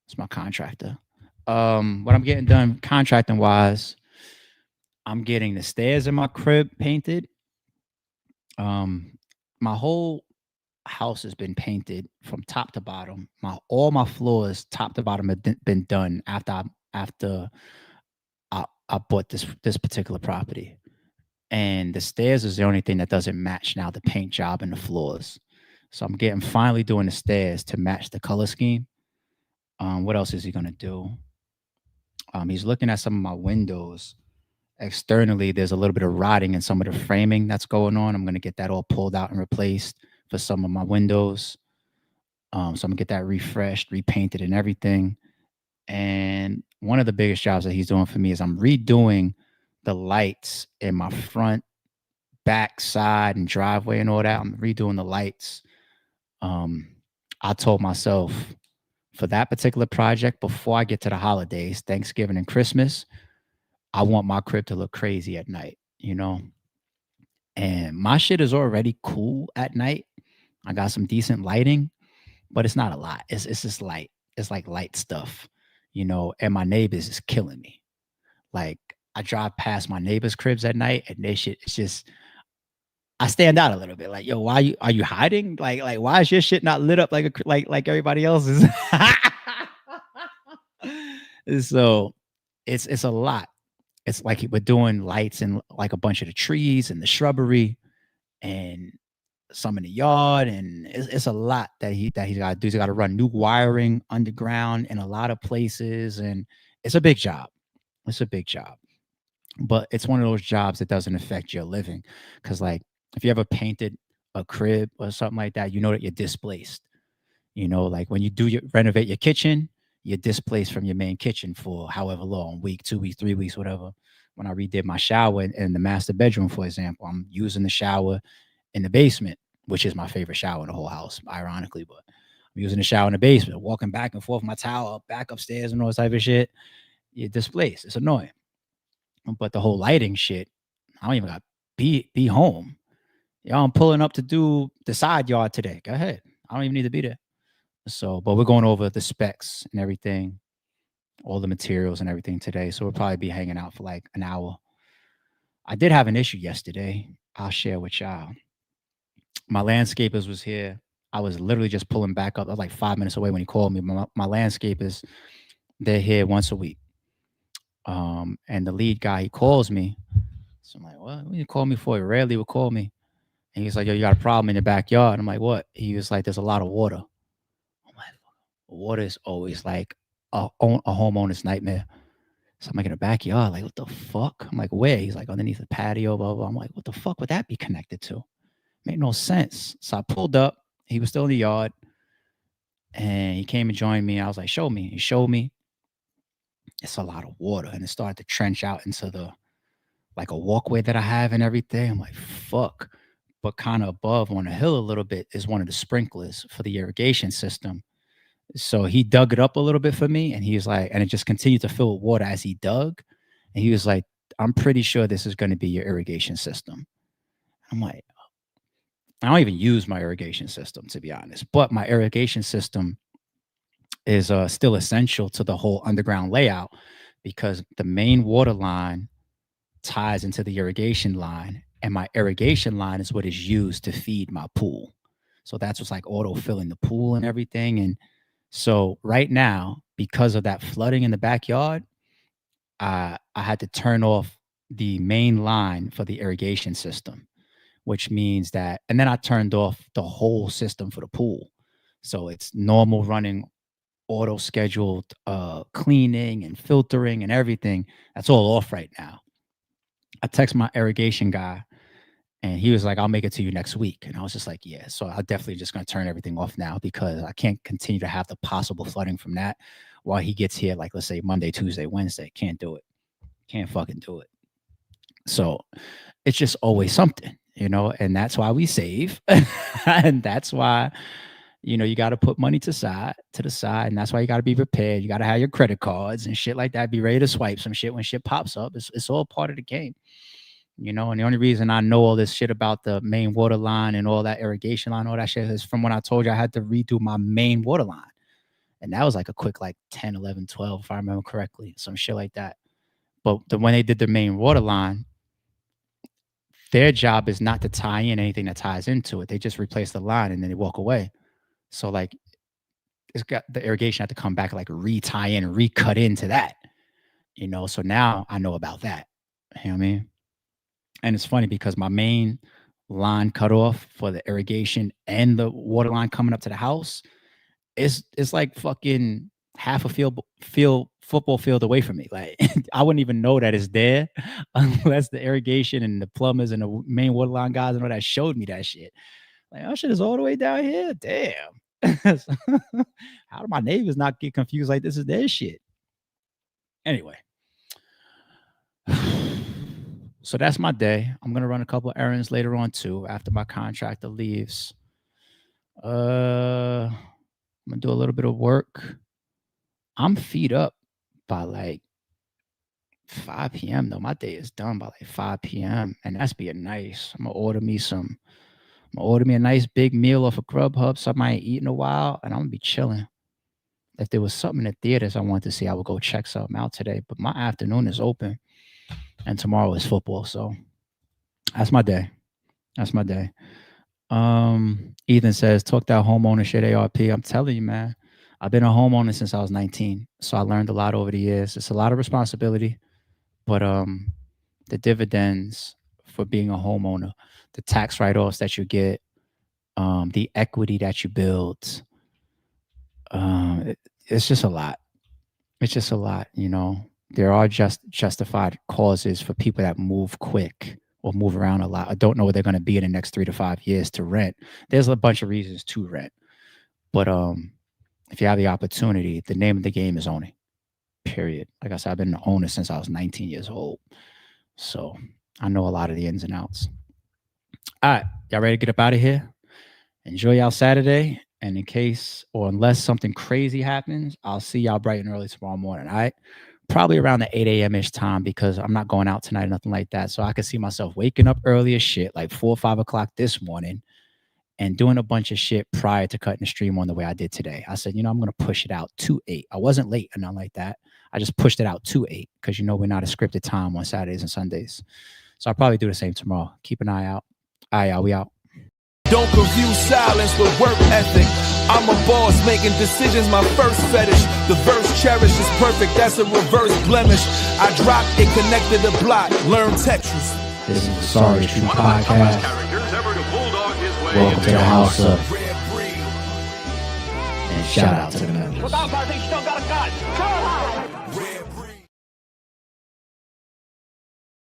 It's my contractor. What I'm getting done contracting wise, I'm getting the stairs in my crib painted. My whole house has been painted from top to bottom. All my floors, top to bottom, have been done after I bought this particular property. And the stairs is the only thing that doesn't match now, the paint job and the floors. So I'm finally doing the stairs to match the color scheme. What else is he gonna do? He's looking at some of my windows. Externally, there's a little bit of rotting in some of the framing that's going on. I'm gonna get that all pulled out and replaced for some of my windows. So I'm gonna get that refreshed, repainted, and everything. And one of the biggest jobs that he's doing for me is I'm redoing the lights in my front, back, side, and driveway and all that. I'm redoing the lights. I told myself for that particular project, before I get to the holidays, Thanksgiving and Christmas, I want my crib to look crazy at night, you know? And my shit is already cool at night. I got some decent lighting, but it's not a lot. It's just light. It's like light stuff, you know, and my neighbors is killing me. Like I drive past my neighbors' cribs at night and they shit, it's just I stand out a little bit. Like, yo, why are you hiding? Like why is your shit not lit up like everybody else's? So it's a lot. It's like we're doing lights in like a bunch of the trees and the shrubbery and some in the yard, and it's a lot that he's got to do. He's got to run new wiring underground in a lot of places, and it's a big job. It's a big job, but it's one of those jobs that doesn't affect your living, because like if you ever painted a crib or something like that, you know that you're displaced. You know, like when you renovate your kitchen, you're displaced from your main kitchen for however long, week, 2 weeks, 3 weeks, whatever. When I redid my shower in the master bedroom, for example, I'm using the shower in the basement, which is my favorite shower in the whole house, ironically, but I'm using the shower in the basement, walking back and forth my towel, back upstairs and all this type of shit. You're displaced. It's annoying. But the whole lighting shit, I don't even got be home. Y'all, I'm pulling up to do the side yard today. Go ahead. I don't even need to be there. So, but we're going over the specs and everything, all the materials and everything today. So we'll probably be hanging out for like an hour. I did have an issue yesterday. I'll share with y'all. My landscapers was here. I was literally just pulling back up. I was like 5 minutes away when he called me. My landscapers, they're here once a week. And the lead guy, he calls me. So I'm like, what you call me for? He rarely would call me. And he's like, yo, you got a problem in the backyard. I'm like, what? He was like, there's a lot of water. I'm like, water is always like a homeowner's nightmare. So I'm like, in the backyard, like, what the fuck? I'm like, where? He's like, underneath the patio, blah, blah. I'm like, what the fuck would that be connected to? Made no sense. So I pulled up. He was still in the yard. And he came and joined me. I was like, show me. He showed me. It's a lot of water. And it started to trench out into like a walkway that I have and everything. I'm like, fuck. But kind of above on the hill a little bit is one of the sprinklers for the irrigation system. So he dug it up a little bit for me, and he was like, and it just continued to fill with water as he dug. And he was like, I'm pretty sure this is going to be your irrigation system. I'm like, I don't even use my irrigation system, to be honest, but my irrigation system is still essential to the whole underground layout, because the main water line ties into the irrigation line, and my irrigation line is what is used to feed my pool. So that's what's like auto filling the pool and everything. And so right now, because of that flooding in the backyard, I had to turn off the main line for the irrigation system, which means that, and then I turned off the whole system for the pool. So it's normal running, auto scheduled cleaning and filtering and everything. That's all off right now. I text my irrigation guy, and he was like, I'll make it to you next week. And I was just like, yeah. So I'm definitely just going to turn everything off now, because I can't continue to have the possible flooding from that while he gets here, like, let's say Monday, Tuesday, Wednesday. Can't do it. Can't fucking do it. So it's just always something, and that's why we save. And that's why, you got to put money to the side. And that's why you got to be prepared. You got to have your credit cards and shit like that. Be ready to swipe some shit when shit pops up. It's all part of the game, and the only reason I know all this shit about the main water line and all that irrigation line, all that shit is from when I told you I had to redo my main water line. And that was like a quick 10, 11, 12, if I remember correctly, some shit like that. But when they did the main water line, their job is not to tie in anything that ties into it. They just replace the line and then they walk away. So it's got the irrigation had to come back, re-tie in, recut into that, So now I know about that. You know what I mean? And it's funny because my main line cut off for the irrigation and the water line coming up to the house, it's like fucking half a football field away from me. Like I wouldn't even know that it's there unless the irrigation and the plumbers and the main water line guys and all that showed me that shit. Like, oh shit is all the way down here. Damn. How do my neighbors not get confused like this is their shit? Anyway. So that's my day. I'm gonna run a couple of errands later on too after my contractor leaves. I'm gonna do a little bit of work. I'm feed up by 5 p.m. though. My day is done by 5 p.m. and that's being nice. I'm gonna order me a nice big meal off of Grubhub, something I ain't eaten in a while, and I'm gonna be chilling. If there was something in the theaters I wanted to see, I would go check something out today. But my afternoon is open, and tomorrow is football. So that's my day. Ethan says, talk that homeowner shit, ARP. I'm telling you, man, I've been a homeowner since I was 19. So I learned a lot over the years. It's a lot of responsibility, but the dividends for being a homeowner, the tax write-offs that you get, the equity that you build, it's just a lot. It's just a lot, There are justified causes for people that move quick or move around a lot. I don't know where they're going to be in the next 3 to 5 years to rent. There's a bunch of reasons to rent. But if you have the opportunity, the name of the game is owning, period. Like I said, I've been an owner since I was 19 years old. So I know a lot of the ins and outs. All right, y'all ready to get up out of here? Enjoy y'all Saturday. And in case or unless something crazy happens, I'll see y'all bright and early tomorrow morning, all right? Probably around the 8 a.m.-ish time because I'm not going out tonight or nothing like that. So I can see myself waking up early as shit, 4 or 5 o'clock this morning and doing a bunch of shit prior to cutting the stream on the way I did today. I said, I'm going to push it out to 8. I wasn't late or nothing like that. I just pushed it out to 8 because, we're not a scripted time on Saturdays and Sundays. So I'll probably do the same tomorrow. Keep an eye out. All right, y'all, we out. Don't confuse silence with work ethic. I'm a boss, making decisions my first fetish. The verse cherished is perfect, that's a reverse blemish. I dropped it, connected the block, learn Tetris. This is the Sorry Street Podcast. Welcome to the house of. And shout out to the members. Without my thing, still got a gun.